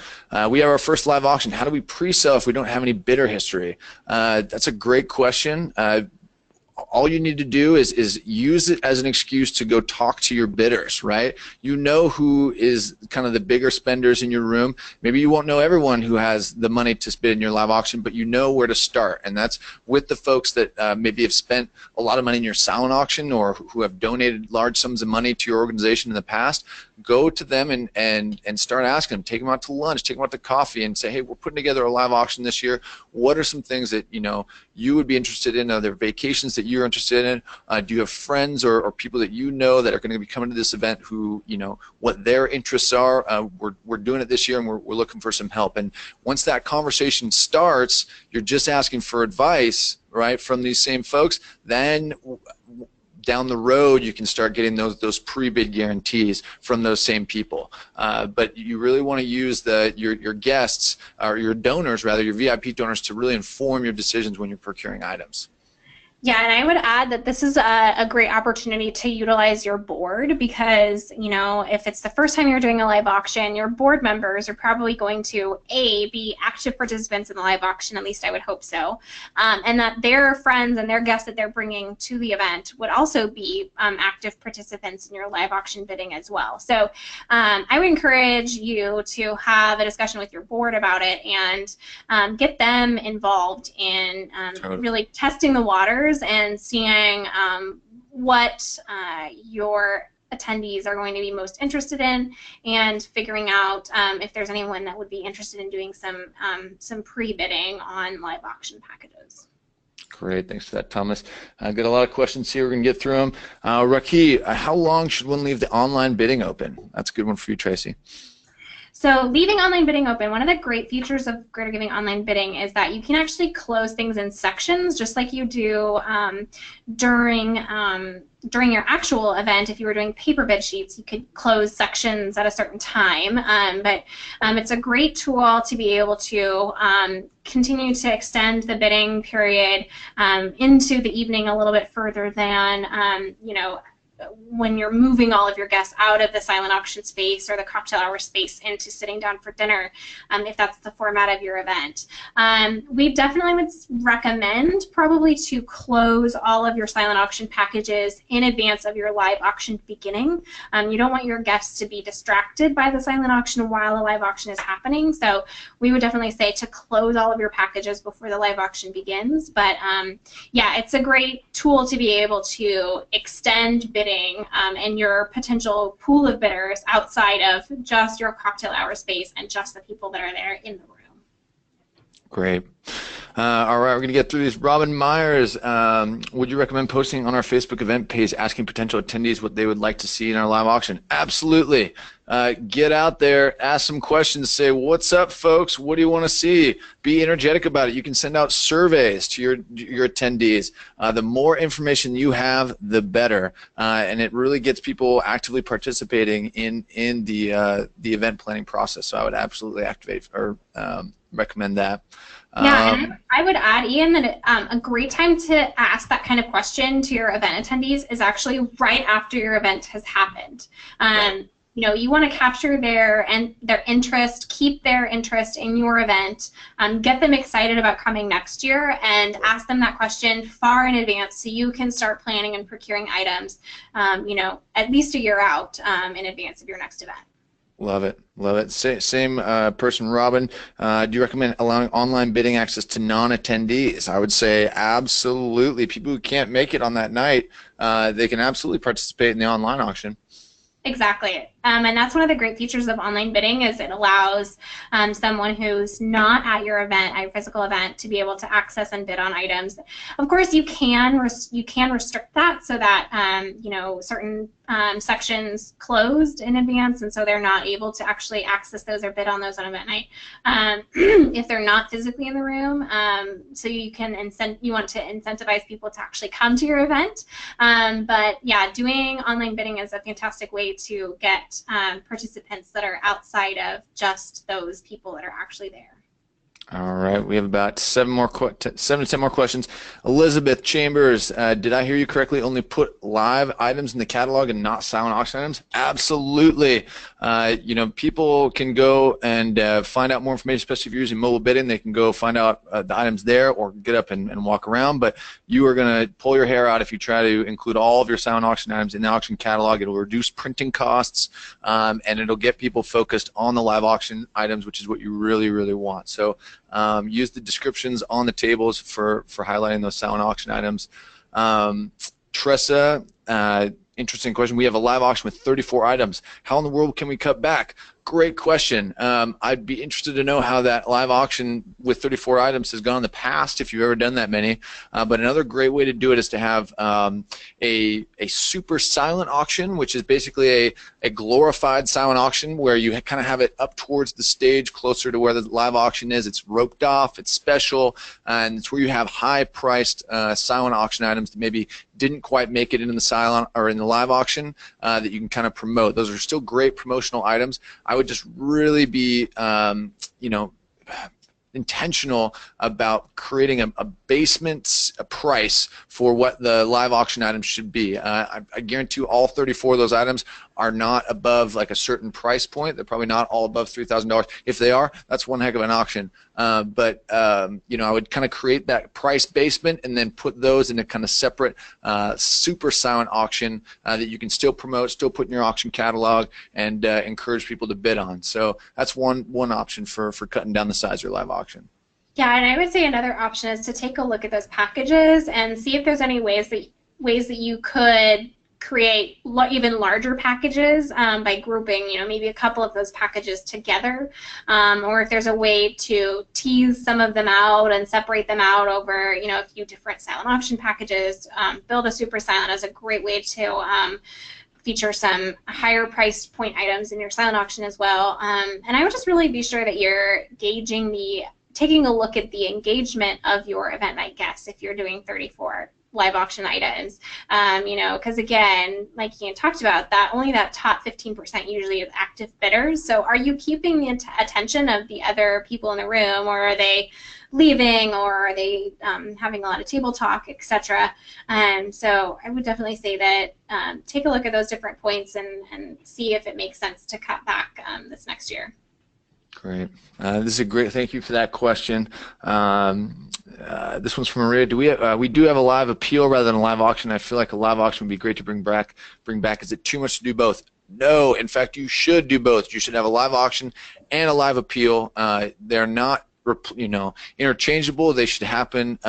We have our first live auction. How do we pre-sell if we don't have any bidder history? That's a great question. All you need to do is use it as an excuse to go talk to your bidders, right? You know who is kind of the bigger spenders in your room. Maybe you won't know everyone who has the money to bid in your live auction, but you know where to start, and that's with the folks that maybe have spent a lot of money in your silent auction or who have donated large sums of money to your organization in the past. Go to them and start asking them. Take them out to lunch, take them out to coffee, and say, hey, we're putting together a live auction this year. What are some things that you would be interested in? Are there vacations that you're interested in? Do you have friends or people that you know that are going to be coming to this event who, what their interests are? We're doing it this year, and we're looking for some help. And once that conversation starts, you're just asking for advice, right, from these same folks. Then down the road, you can start getting those pre-bid guarantees from those same people. But you really want to use your guests, or your donors rather, your VIP donors, to really inform your decisions when you're procuring items.
Yeah, and I would add that this is a great opportunity to utilize your board, because, if it's the first time you're doing a live auction, your board members are probably going to, be active participants in the live auction, at least I would hope so, and that their friends and their guests that they're bringing to the event would also be active participants in your live auction bidding as well. So I would encourage you to have a discussion with your board about it and get them involved in really testing the waters and seeing what your attendees are going to be most interested in, and figuring out if there's anyone that would be interested in doing some pre-bidding on live auction packages.
Great, thanks for that, Thomas. I've got a lot of questions here. We're going to get through them. Raki, how long should one leave the online bidding open? That's a good one for you, Tracy.
So leaving online bidding open, one of the great features of Greater Giving Online Bidding is that you can actually close things in sections, just like you do during your actual event. If you were doing paper bid sheets, you could close sections at a certain time. But it's a great tool to be able to continue to extend the bidding period into the evening a little bit further than when you're moving all of your guests out of the silent auction space or the cocktail hour space into sitting down for dinner, if that's the format of your event. We definitely would recommend probably to close all of your silent auction packages in advance of your live auction beginning. You don't want your guests to be distracted by the silent auction while a live auction is happening, so we would definitely say to close all of your packages before the live auction begins. But yeah, it's a great tool to be able to extend bidding and your potential pool of bidders outside of just your cocktail hour space and just the people that are there in the room.
Great. All right, we're going to get through these. Robin Myers, would you recommend posting on our Facebook event page asking potential attendees what they would like to see in our live auction? Absolutely. Get out there, ask some questions, say, what's up, folks? What do you want to see? Be energetic about it. You can send out surveys to your attendees. The more information you have, the better. And it really gets people actively participating in the event planning process. So I would absolutely activate or recommend that.
Yeah, and I would add, Ian, that a great time to ask that kind of question to your event attendees is actually right after your event has happened.
Right.
You know, you want to capture their interest, keep their interest in your event, get them excited about coming next year, and ask them that question far in advance so you can start planning and procuring items, you know, at least a year out in advance of your next event.
Love it, love it. Same person, Robin. Do you recommend allowing online bidding access to non-attendees? I would say absolutely. People who can't make it on that night, they can absolutely participate in the online auction.
Exactly, and that's one of the great features of online bidding is it allows someone who's not at your event, at your physical event, to be able to access and bid on items. Of course, you can restrict that so that you know, certain sections closed in advance, and so they're not able to actually access those or bid on those on event night if they're not physically in the room. So you want to incentivize people to actually come to your event. But yeah, doing online bidding is a fantastic way to get participants that are outside of just those people that are actually there.
All right, we have about 7 to 10 more questions. Elizabeth Chambers, did I hear you correctly? Only put live items in the catalog and not silent auction items? Absolutely. You know, people can go and find out more information, especially if you're using mobile bidding. They can go find out the items there or get up and walk around. But you are going to pull your hair out if you try to include all of your silent auction items in the auction catalog. It'll reduce printing costs, and it'll get people focused on the live auction items, which is what you really, really want. So use the descriptions on the tables for highlighting those silent auction items. Tressa, interesting question. We have a live auction with 34 items. How in the world can we cut back? Great question. I'd be interested to know how that live auction with 34 items has gone in the past, if you've ever done that many. But another great way to do it is to have a super silent auction, which is basically a glorified silent auction where you kind of have it up towards the stage closer to where the live auction is. It's roped off, it's special, and it's where you have high-priced silent auction items that maybe didn't quite make it in the silent or in the live auction that you can kind of promote. Those are still great promotional items. I would just really be, you know, intentional about creating a basement price for what the live auction items should be. I guarantee you all 34 of those items are not above like a certain price point. They're probably not all above $3,000. If they are, that's one heck of an auction. But you know, I would kind of create that price basement and then put those in a kind of separate super silent auction that you can still promote, still put in your auction catalog, and encourage people to bid on. So that's one option for cutting down the size of your live auction.
Yeah, and I would say another option is to take a look at those packages and see if there's any ways that you could create even larger packages by grouping, you know, maybe a couple of those packages together, or if there's a way to tease some of them out and separate them out over, you know, a few different silent auction packages. Build a super silent as a great way to feature some higher price point items in your silent auction as well. And I would just really be sure that you're taking a look at the engagement of your event night guests if you're doing 34 live auction items, you know, because again, like Ian talked about, that only that top 15% usually is active bidders. So are you keeping the attention of the other people in the room, or are they leaving, or are they having a lot of table talk, etc.? So I would definitely say that take a look at those different points and see if it makes sense to cut back this next year.
Great. This is a great. Thank you for that question. This one's from Maria. We do have a live appeal rather than a live auction. I feel like a live auction would be great to bring back. Is it too much to do both? No. In fact, you should do both. You should have a live auction and a live appeal. They're not, you know, interchangeable. They should happen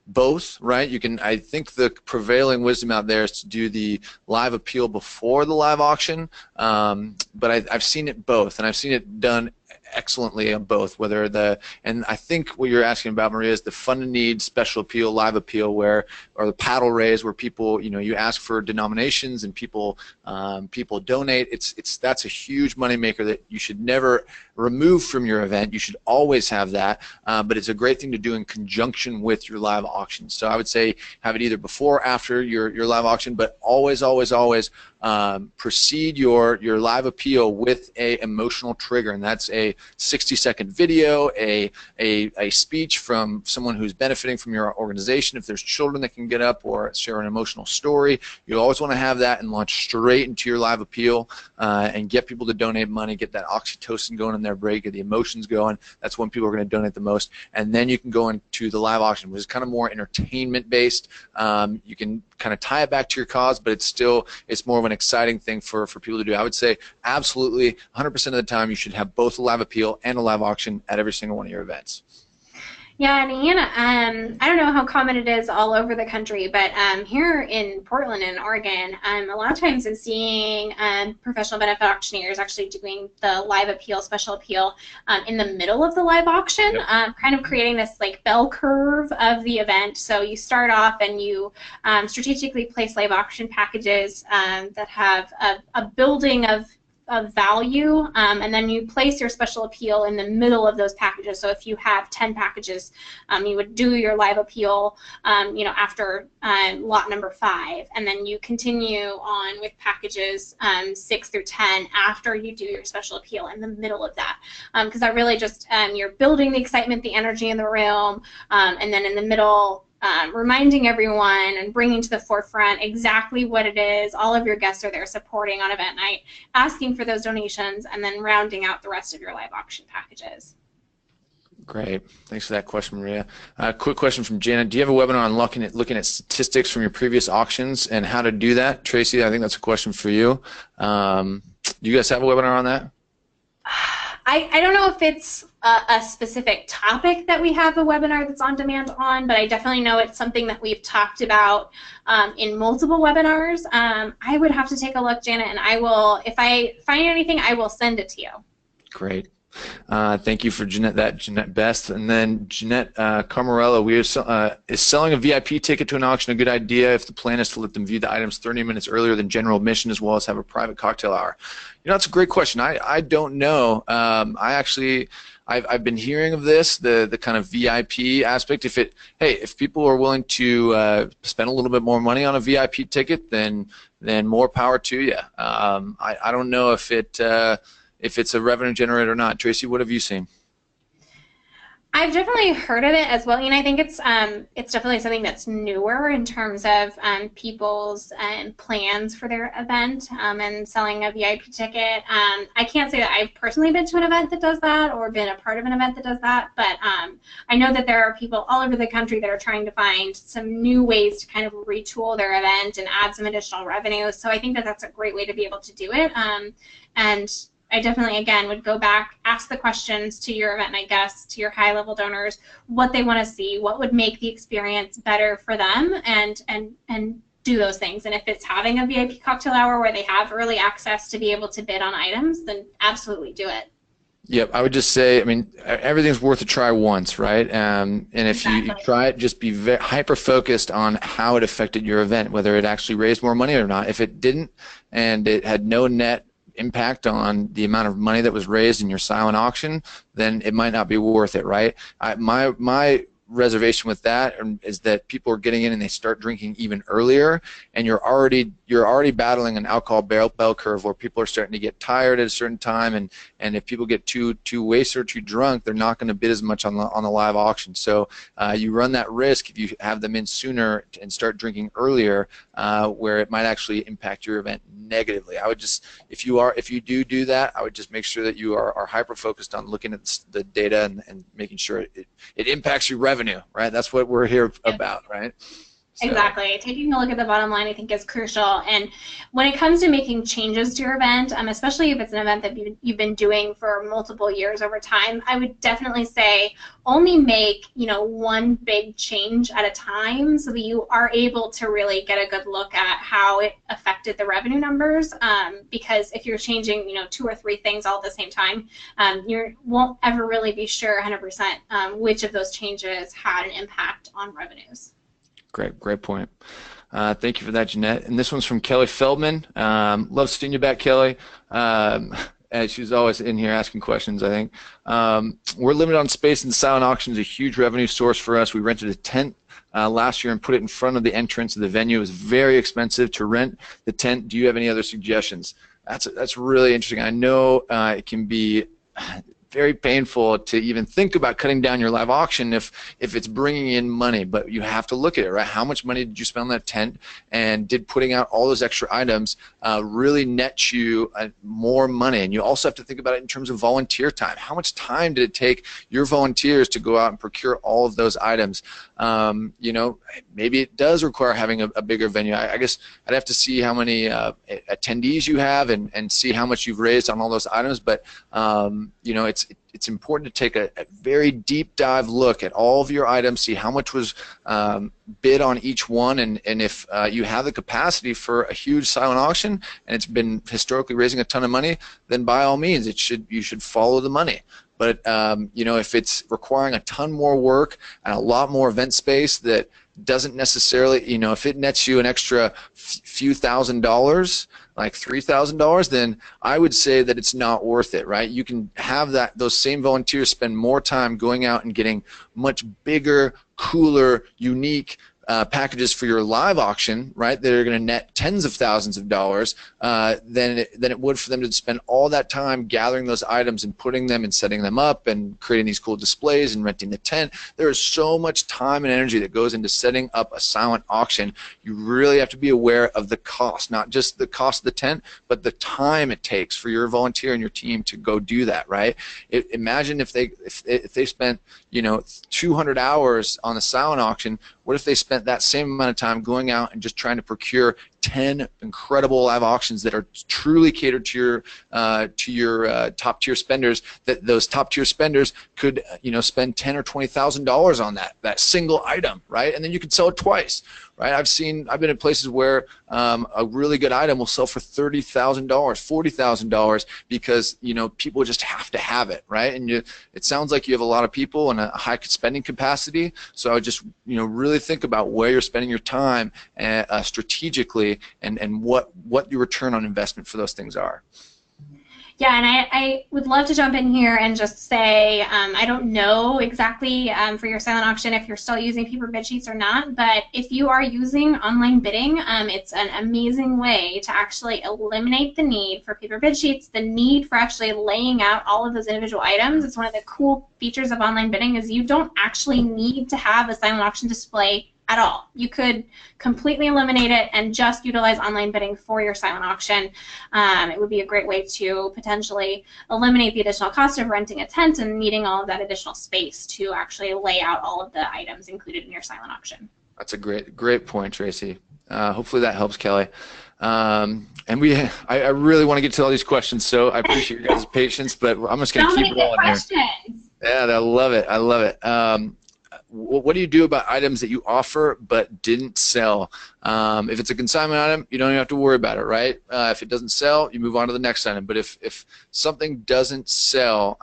both, right? You can. I think the prevailing wisdom out there is to do the live appeal before the live auction, but I've seen it both, and I've seen it done excellently on both. And I think what you're asking about, Maria, is the funded need special appeal, live appeal, or the paddle raise, where people, you know, you ask for denominations and people donate. That's a huge moneymaker that you should never remove from your event. You should always have that, but it's a great thing to do in conjunction with your live auction. So I would say have it either before or after your live auction, but always precede your live appeal with a emotional trigger, and that's a 60-second video, a speech from someone who's benefiting from your organization. If there's children that can get up or share an emotional story, you always want to have that and launch straight into your live appeal and get people to donate money, get that oxytocin going in their brain, get the emotions going. That's when people are going to donate the most, and then you can go into the live auction, which is kind of more entertainment based. You can kind of tie it back to your cause, but it's more of an exciting thing for people to do. I would say absolutely 100% of the time you should have both a live appeal and a live auction at every single one of your events.
Yeah, and Ian, I don't know how common it is all over the country, but here in Portland and Oregon, a lot of times I'm seeing professional benefit auctioneers actually doing the live appeal, special appeal in the middle of the live auction, yep. Kind of creating this like bell curve of the event. So you start off and you strategically place live auction packages that have a building of value, and then you place your special appeal in the middle of those packages. So if you have 10 packages, you would do your live appeal, you know, after lot number 5, and then you continue on with packages 6 through 10 after you do your special appeal in the middle of that, because that really just you're building the excitement, the energy in the room, and then in the middle, reminding everyone and bringing to the forefront exactly what it is. All of your guests are there supporting on event night, asking for those donations, and then rounding out the rest of your live auction packages.
Great. Thanks for that question, Maria. Quick question from Janet. Do you have a webinar on looking at statistics from your previous auctions and how to do that? Tracy, I think that's a question for you. Do you guys have a webinar on that?
I don't know if it's a specific topic that we have a webinar that's on demand on, but I definitely know it's something that we've talked about in multiple webinars. I would have to take a look, Janet, and I will, if I find anything, I will send it to you.
Great. Thank you for Jeanette Best. And then Jeanette Carmarello, is selling a VIP ticket to an auction a good idea if the plan is to let them view the items 30 minutes earlier than general admission, as well as have a private cocktail hour? You know, that's a great question. I don't know. I've been hearing of this, the kind of VIP aspect. If people are willing to spend a little bit more money on a VIP ticket, then more power to you. I don't know if it's a revenue generator or not. Tracy, what have you seen?
I've definitely heard of it as well, and I think it's definitely something that's newer in terms of people's plans for their event and selling a VIP ticket. I can't say that I've personally been to an event that does that or been a part of an event that does that, but I know that there are people all over the country that are trying to find some new ways to kind of retool their event and add some additional revenue. So I think that that's a great way to be able to do it. And I definitely, again, would go back, ask the questions to your event night guests, to your high-level donors, what they want to see, what would make the experience better for them, and do those things. And if it's having a VIP cocktail hour where they have early access to be able to bid on items, then absolutely do it.
Yep, I would just say, I mean, everything's worth a try once, right? And if you try it, just be hyper-focused on how it affected your event, whether it actually raised more money or not. If it didn't, and it had no net impact on the amount of money that was raised in your silent auction, then it might not be worth it, right? My reservation with that is that people are getting in and they start drinking even earlier, and you're already battling an alcohol bell curve where people are starting to get tired at a certain time, and if people get too wasted or too drunk, they're not going to bid as much on the live auction. So you run that risk if you have them in sooner and start drinking earlier, where it might actually impact your event negatively. I would just, if you do that, I would just make sure that you are hyper focused on looking at the data and making sure it impacts your revenue, right? That's what we're here about, right? So.
Exactly. Taking a look at the bottom line, I think, is crucial. And when it comes to making changes to your event, especially if it's an event that you've been doing for multiple years over time, I would definitely say only make, one big change at a time so that you are able to really get a good look at how it affected the revenue numbers. Because if you're changing, 2 or 3 things all at the same time, you won't ever really be sure 100% which of those changes had an impact on revenues.
Great point. Thank you for that, Jeanette. And this one's from Kelly Feldman. Love seeing you back, Kelly. And she's always in here asking questions, I think. We're limited on space, and silent auction is a huge revenue source for us. We rented a tent last year and put it in front of the entrance of the venue. It was very expensive to rent the tent. Do you have any other suggestions? That's really interesting. I know it can be very painful to even think about cutting down your live auction if it's bringing in money, but you have to look at it, right? How much money did you spend on that tent, and did putting out all those extra items really net you more money? And you also have to think about it in terms of volunteer time. How much time did it take your volunteers to go out and procure all of those items? Maybe it does require having a bigger venue. I guess I'd have to see how many attendees you have and see how much you've raised on all those items, but it's important to take a very deep dive look at all of your items, see how much was bid on each one, and if you have the capacity for a huge silent auction and it's been historically raising a ton of money, then by all means you should follow the money. But if it's requiring a ton more work and a lot more event space that doesn't necessarily, if it nets you an extra few $1,000s, like $3,000, then I would say that it's not worth it, right? You can have those same volunteers spend more time going out and getting much bigger, cooler, unique packages for your live auction, right, that are going to net tens of thousands of dollars than it would for them to spend all that time gathering those items and putting them and setting them up and creating these cool displays and renting the tent. There is so much time and energy that goes into setting up a silent auction. You really have to be aware of the cost, not just the cost of the tent, but the time it takes for your volunteer and your team to go do that, right? Imagine if they spent 200 hours on the silent auction. What if they spent that same amount of time going out and just trying to procure 10 incredible live auctions that are truly catered to your top tier spenders, that those top tier spenders could spend $10,000 or $20,000 on that single item, right? And then you could sell it twice, right? I've been in places where a really good item will sell for $30,000, $40,000 because people just have to have it, right? And it sounds like you have a lot of people and a high spending capacity, so I would just really think about where you're spending your time strategically and what your return on investment for those things are.
Yeah, and I would love to jump in here and just say I don't know exactly for your silent auction if you're still using paper bid sheets or not, but if you are using online bidding, it's an amazing way to actually eliminate the need for paper bid sheets, the need for actually laying out all of those individual items. It's one of the cool features of online bidding is you don't actually need to have a silent auction display at all. You could completely eliminate it and just utilize online bidding for your silent auction. It would be a great way to potentially eliminate the additional cost of renting a tent and needing all of that additional space to actually lay out all of the items included in your silent auction.
That's a great point, Tracy. Hopefully that helps, Kelly. And I really want to get to all these questions, so I appreciate your guys' patience, but I'm just going to keep rolling here. Yeah, I love it. I love it. What do you do about items that you offer but didn't sell? If it's a consignment item, you don't even have to worry about it, right? If it doesn't sell, you move on to the next item. But if something doesn't sell,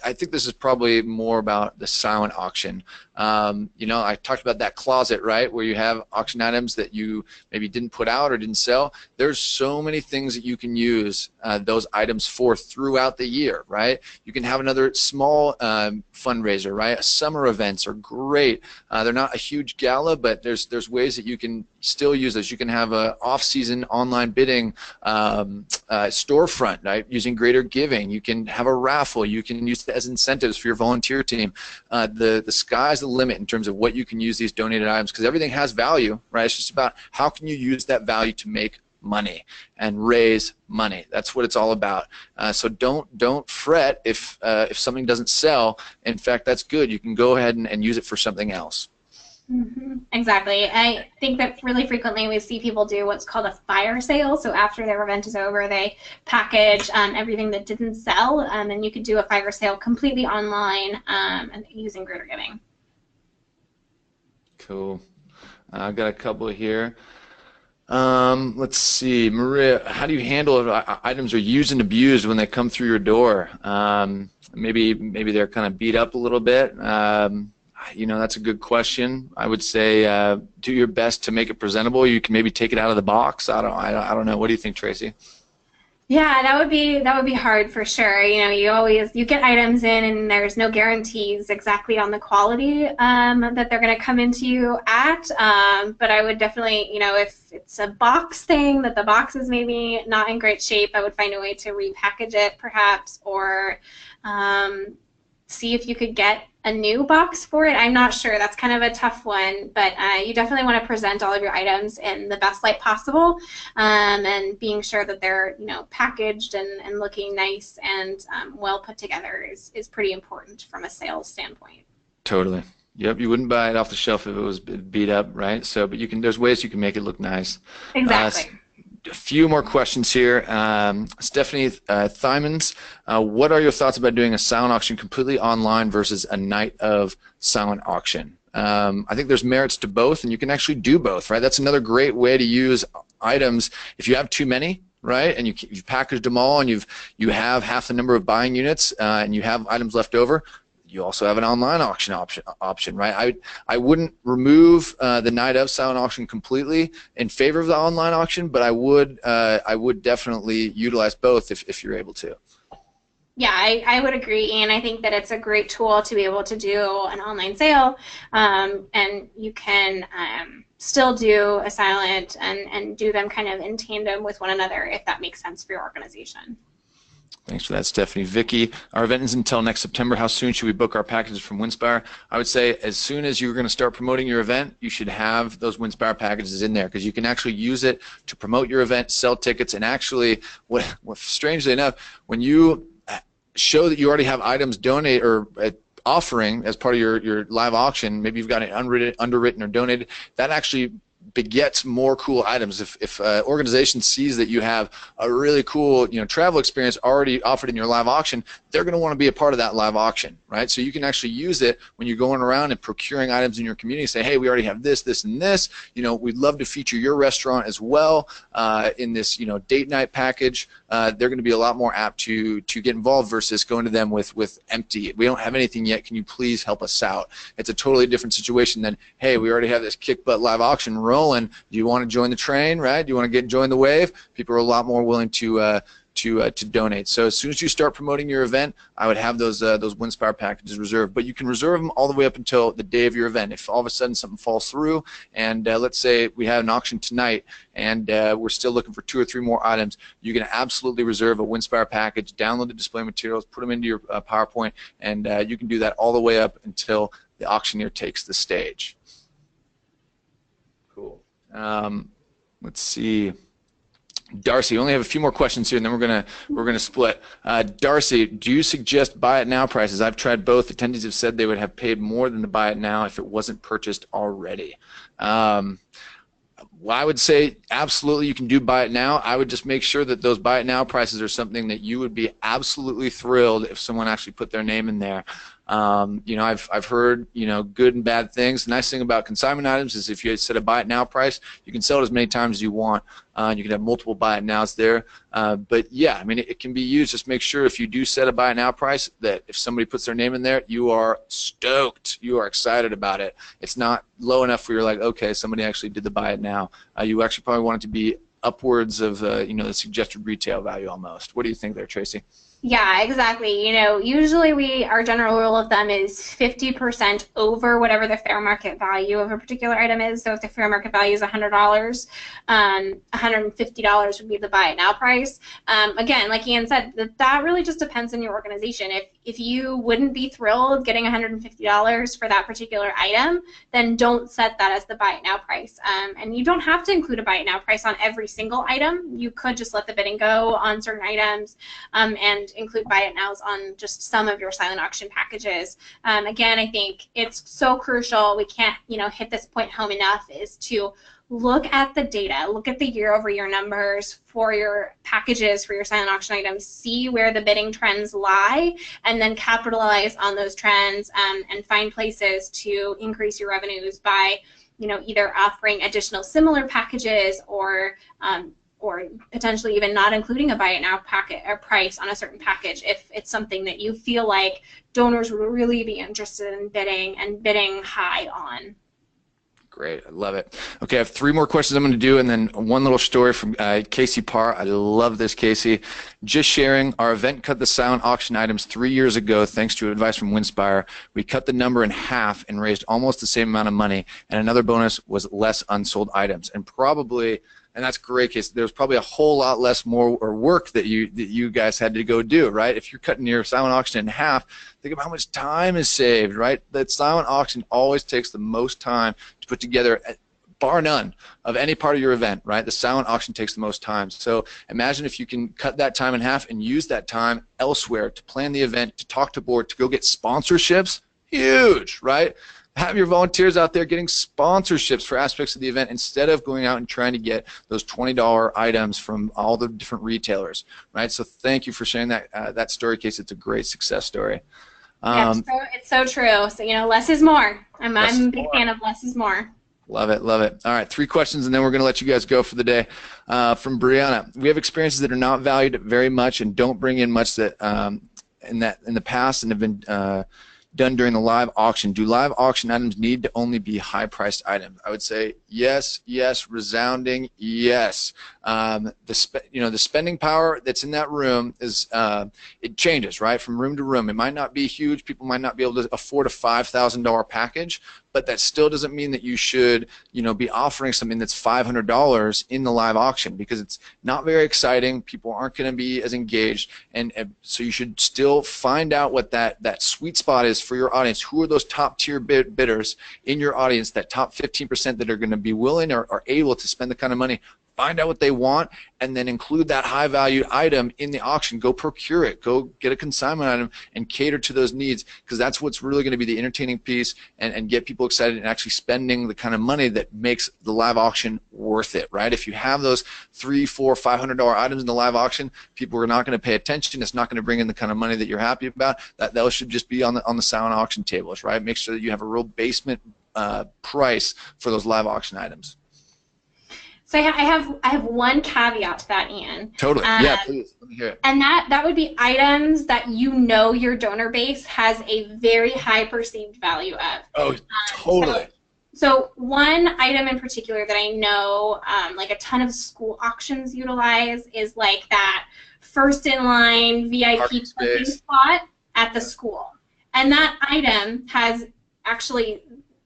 I think this is probably more about the silent auction. You know, I talked about that closet, right, where you have auction items that you maybe didn't put out or didn't sell. There's so many things that you can use those items for throughout the year, right? You can have another small fundraiser, right? Summer events are great. They're not a huge gala, but there's ways that you can still use those. You can have a off-season online bidding storefront, right? Using greater giving. You can have a raffle. You can use it as incentives for your volunteer team. The sky's the limit in terms of what you can use these donated items, because everything has value, right? It's just about how can you use that value to make money and raise money. That's what it's all about. So don't fret if something doesn't sell. In fact, that's good. You can go ahead and use it for something else.
Mm-hmm. Exactly. I think that really frequently we see people do what's called a fire sale. So after their event is over, they package everything that didn't sell, and you could do a fire sale completely online and using Greater Giving.
Cool. I've got a couple here. Let's see, Maria, how do you handle if items are used and abused when they come through your door? Maybe they're kind of beat up a little bit. You know, that's a good question. I would say do your best to make it presentable. You can maybe take it out of the box. I don't know. What do you think, Tracy?
Yeah, that would be hard for sure. You know, you get items in and there's no guarantees exactly on the quality that they're going to come into you at. But I would definitely, you know, if it's a box thing that the box is maybe not in great shape, I would find a way to repackage it perhaps, or see if you could get a new box for it. I'm not sure. That's kind of a tough one, but you definitely want to present all of your items in the best light possible, and being sure that they're, you know, packaged and looking nice and well put together is pretty important from a sales standpoint. Totally.
Yep, you wouldn't buy it off the shelf if it was beat up, right? So, but there's ways you can make it look nice.
Exactly.
A few more questions here. Stephanie Thymans, what are your thoughts about doing a silent auction completely online versus a night of silent auction? I think there's merits to both, and you can actually do both, right? That's another great way to use items. If you have too many, right, and you've packaged them all, and you have half the number of buying units, and you have items left over, you also have an online auction option, right? I wouldn't remove the night of silent auction completely in favor of the online auction, but I would definitely utilize both if you're able to.
Yeah, I would agree, and I think that it's a great tool to be able to do an online sale, and you can still do a silent and do them kind of in tandem with one another if that makes sense for your organization.
Thanks for that, Stephanie. Vicky, our event is until next September. How soon should we book our packages from Winspire? I would say as soon as you're going to start promoting your event, you should have those Winspire packages in there, because you can actually use it to promote your event, sell tickets, and actually, strangely enough, when you show that you already have items donate or offering as part of your live auction, maybe you've got it underwritten or donated, that actually begets more cool items. If an organization sees that you have a really cool, you know, travel experience already offered in your live auction, they're going to want to be a part of that live auction, right? So you can actually use it when you're going around and procuring items in your community. Say, hey, we already have this, this, and this. You know, we'd love to feature your restaurant as well in this, you know, date night package. They're going to be a lot more apt to get involved versus going to them with empty. We don't have anything yet. Can you please help us out? It's a totally different situation than, hey, we already have this kick butt live auction rolling. Do you want to join the train, right? Do you want to join the wave? People are a lot more willing to donate. So as soon as you start promoting your event, I would have those Winspire packages reserved. But you can reserve them all the way up until the day of your event. If all of a sudden something falls through, and let's say we have an auction tonight, and we're still looking for 2 or 3 more items, you can absolutely reserve a Winspire package, download the display materials, put them into your PowerPoint, and you can do that all the way up until the auctioneer takes the stage. Cool. Let's see. Darcy, we only have a few more questions here, and then we're gonna split. Darcy, do you suggest buy it now prices? I've tried both. Attendees have said they would have paid more than the buy it now if it wasn't purchased already. Well, I would say absolutely you can do buy it now. I would just make sure that those buy it now prices are something that you would be absolutely thrilled if someone actually put their name in there. You know, I've heard, you know, good and bad things. The nice thing about consignment items is if you set a buy it now price, you can sell it as many times as you want. You can have multiple buy it nows there. But yeah, I mean, it can be used. Just make sure if you do set a buy it now price that if somebody puts their name in there, you are stoked. You are excited about it. It's not low enough where you're like, okay, somebody actually did the buy it now. You actually probably want it to be upwards of you know, the suggested retail value almost. What do you think there, Tracy?
Yeah, exactly. You know, usually our general rule of thumb is 50% over whatever the fair market value of a particular item is. So if the fair market value is $100, $150 would be the buy it now price. Again, like Ian said, that really just depends on your organization. If you wouldn't be thrilled getting $150 for that particular item, then don't set that as the buy it now price. And you don't have to include a buy it now price on every single item. You could just let the bidding go on certain items and include buy it nows on just some of your silent auction packages. Again, I think it's so crucial. We can't, you know, hit this point home enough, is to look at the data, look at the year-over-year numbers for your packages, for your silent auction items, see where the bidding trends lie, and then capitalize on those trends and find places to increase your revenues by, you know, either offering additional similar packages or potentially even not including a buy it now packet or price on a certain package if it's something that you feel like donors would really be interested in bidding and bidding high on.
Great, I love it. Okay, I have 3 more questions I'm going to do, and then one little story from Casey Parr. I love this, Casey. Just sharing, our event cut the silent auction items 3 years ago thanks to advice from Winspire. We cut the number in half and raised almost the same amount of money, and another bonus was less unsold items. And probably, and that's great, Casey, there's probably a whole lot less more or work that you guys had to go do, right? If you're cutting your silent auction in half, think of how much time is saved, right? That silent auction always takes the most time to put together, bar none, of any part of your event, right? The silent auction takes the most time. So imagine if you can cut that time in half and use that time elsewhere to plan the event, to talk to board, to go get sponsorships. Huge, right? Have your volunteers out there getting sponsorships for aspects of the event instead of going out and trying to get those $20 items from all the different retailers, right? So thank you for sharing that story, Casey. It's a great success story.
Yeah, it's so true. So, you know, less is more. I'm a big fan of less is more.
Love it, love it. All right, 3 questions, and then we're going to let you guys go for the day. From Brianna, we have experiences that are not valued very much and don't bring in much that in the past and have been done during the live auction. Do live auction items need to only be high-priced items? I would say yes, yes, resounding yes. The spending power that's in that room is it changes, right, from room to room. It might not be huge. People might not be able to afford a $5,000 package, but that still doesn't mean that you should, you know, be offering something that's $500 in the live auction, because it's not very exciting. People aren't going to be as engaged, and so you should still find out what that sweet spot is for your audience. Who are those top tier bidders in your audience, that top 15% that are going to be willing or are able to spend the kind of money? Find out what they want, and then include that high-valued item in the auction. Go procure it. Go get a consignment item and cater to those needs, because that's what's really going to be the entertaining piece and get people excited and actually spending the kind of money that makes the live auction worth it, right? If you have those $300, $400, $500 items in the live auction, people are not going to pay attention. It's not going to bring in the kind of money that you're happy about. Those should just be on the silent auction tables, right? Make sure that you have a real basement price for those live auction items.
So I have one caveat to that, Ian.
Totally. Yeah, please. Let me hear it.
And that would be items that you know your donor base has a very high perceived value of.
Oh, totally.
So one item in particular that I know like a ton of school auctions utilize is like that first in line VIP parking spot at the school. And that item has actually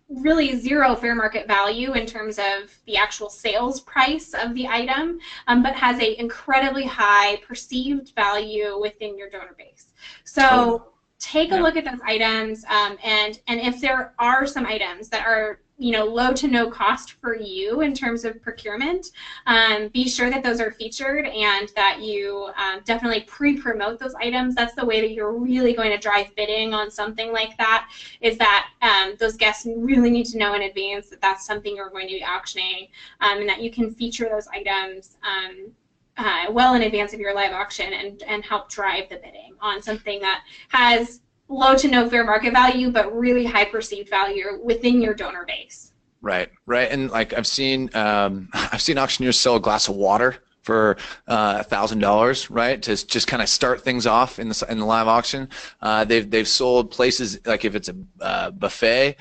really zero fair market value in terms of the actual sales price of the item, but has an incredibly high perceived value within your donor base. So take a look at those items, and if there are some items that are, you know, low to no cost for you in terms of procurement, be sure that those are featured and that you definitely pre-promote those items. That's the way that you're really going to drive bidding on something like that, is that those guests really need to know in advance that that's something you're going to be auctioning, and that you can feature those items well in advance of your live auction and help drive the bidding on something that has low to no fair market value, but really high perceived value within your donor base.
Right, right, and like I've seen auctioneers sell a glass of water for $1,000, right? To just kind of start things off in the live auction. They've sold places, like if it's a buffet,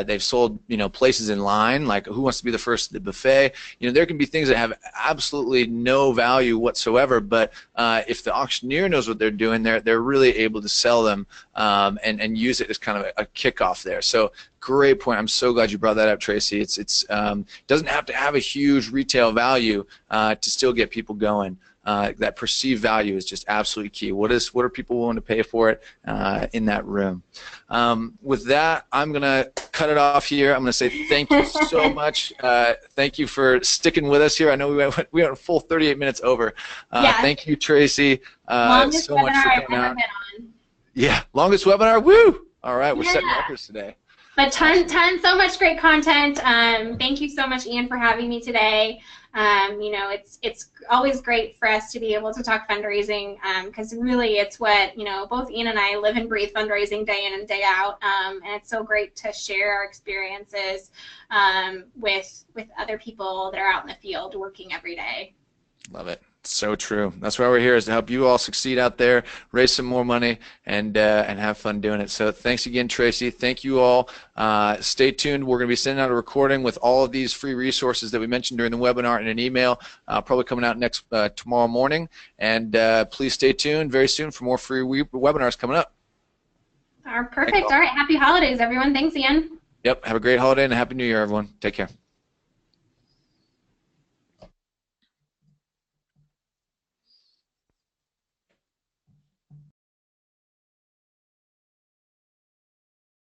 they've sold, you know, places in line, like who wants to be the first at the buffet. You know, there can be things that have absolutely no value whatsoever, but if the auctioneer knows what they're doing, they're really able to sell them and use it as kind of a kickoff there. So great point. I'm so glad you brought that up, Tracy. It's doesn't have to have a huge retail value to still get people going. That perceived value is just absolutely key. What are people willing to pay for it in that room? With that, I'm gonna cut it off here. I'm gonna say thank you so much. Thank you for sticking with us here. I know we went a full 38 minutes over.
Yes.
Thank you, Tracy.
Longest
so much
webinar
for
I've
coming
ever
out.
been on.
Yeah, longest webinar. Woo! All right, we're setting records today.
But so much great content. Thank you so much, Ian, for having me today. You know, it's always great for us to be able to talk fundraising because really it's what, you know, both Ian and I live and breathe fundraising day in and day out, and it's so great to share our experiences with other people that are out in the field working every day.
Love it. So true. That's why we're here, is to help you all succeed out there, raise some more money, and have fun doing it. So thanks again, Tracy. Thank you all. Stay tuned. We're going to be sending out a recording with all of these free resources that we mentioned during the webinar in an email, probably coming out tomorrow morning. And please stay tuned very soon for more free webinars coming up.
Perfect. All right. Happy holidays, everyone. Thanks, Ian.
Yep. Have a great holiday and a happy New Year, everyone. Take care.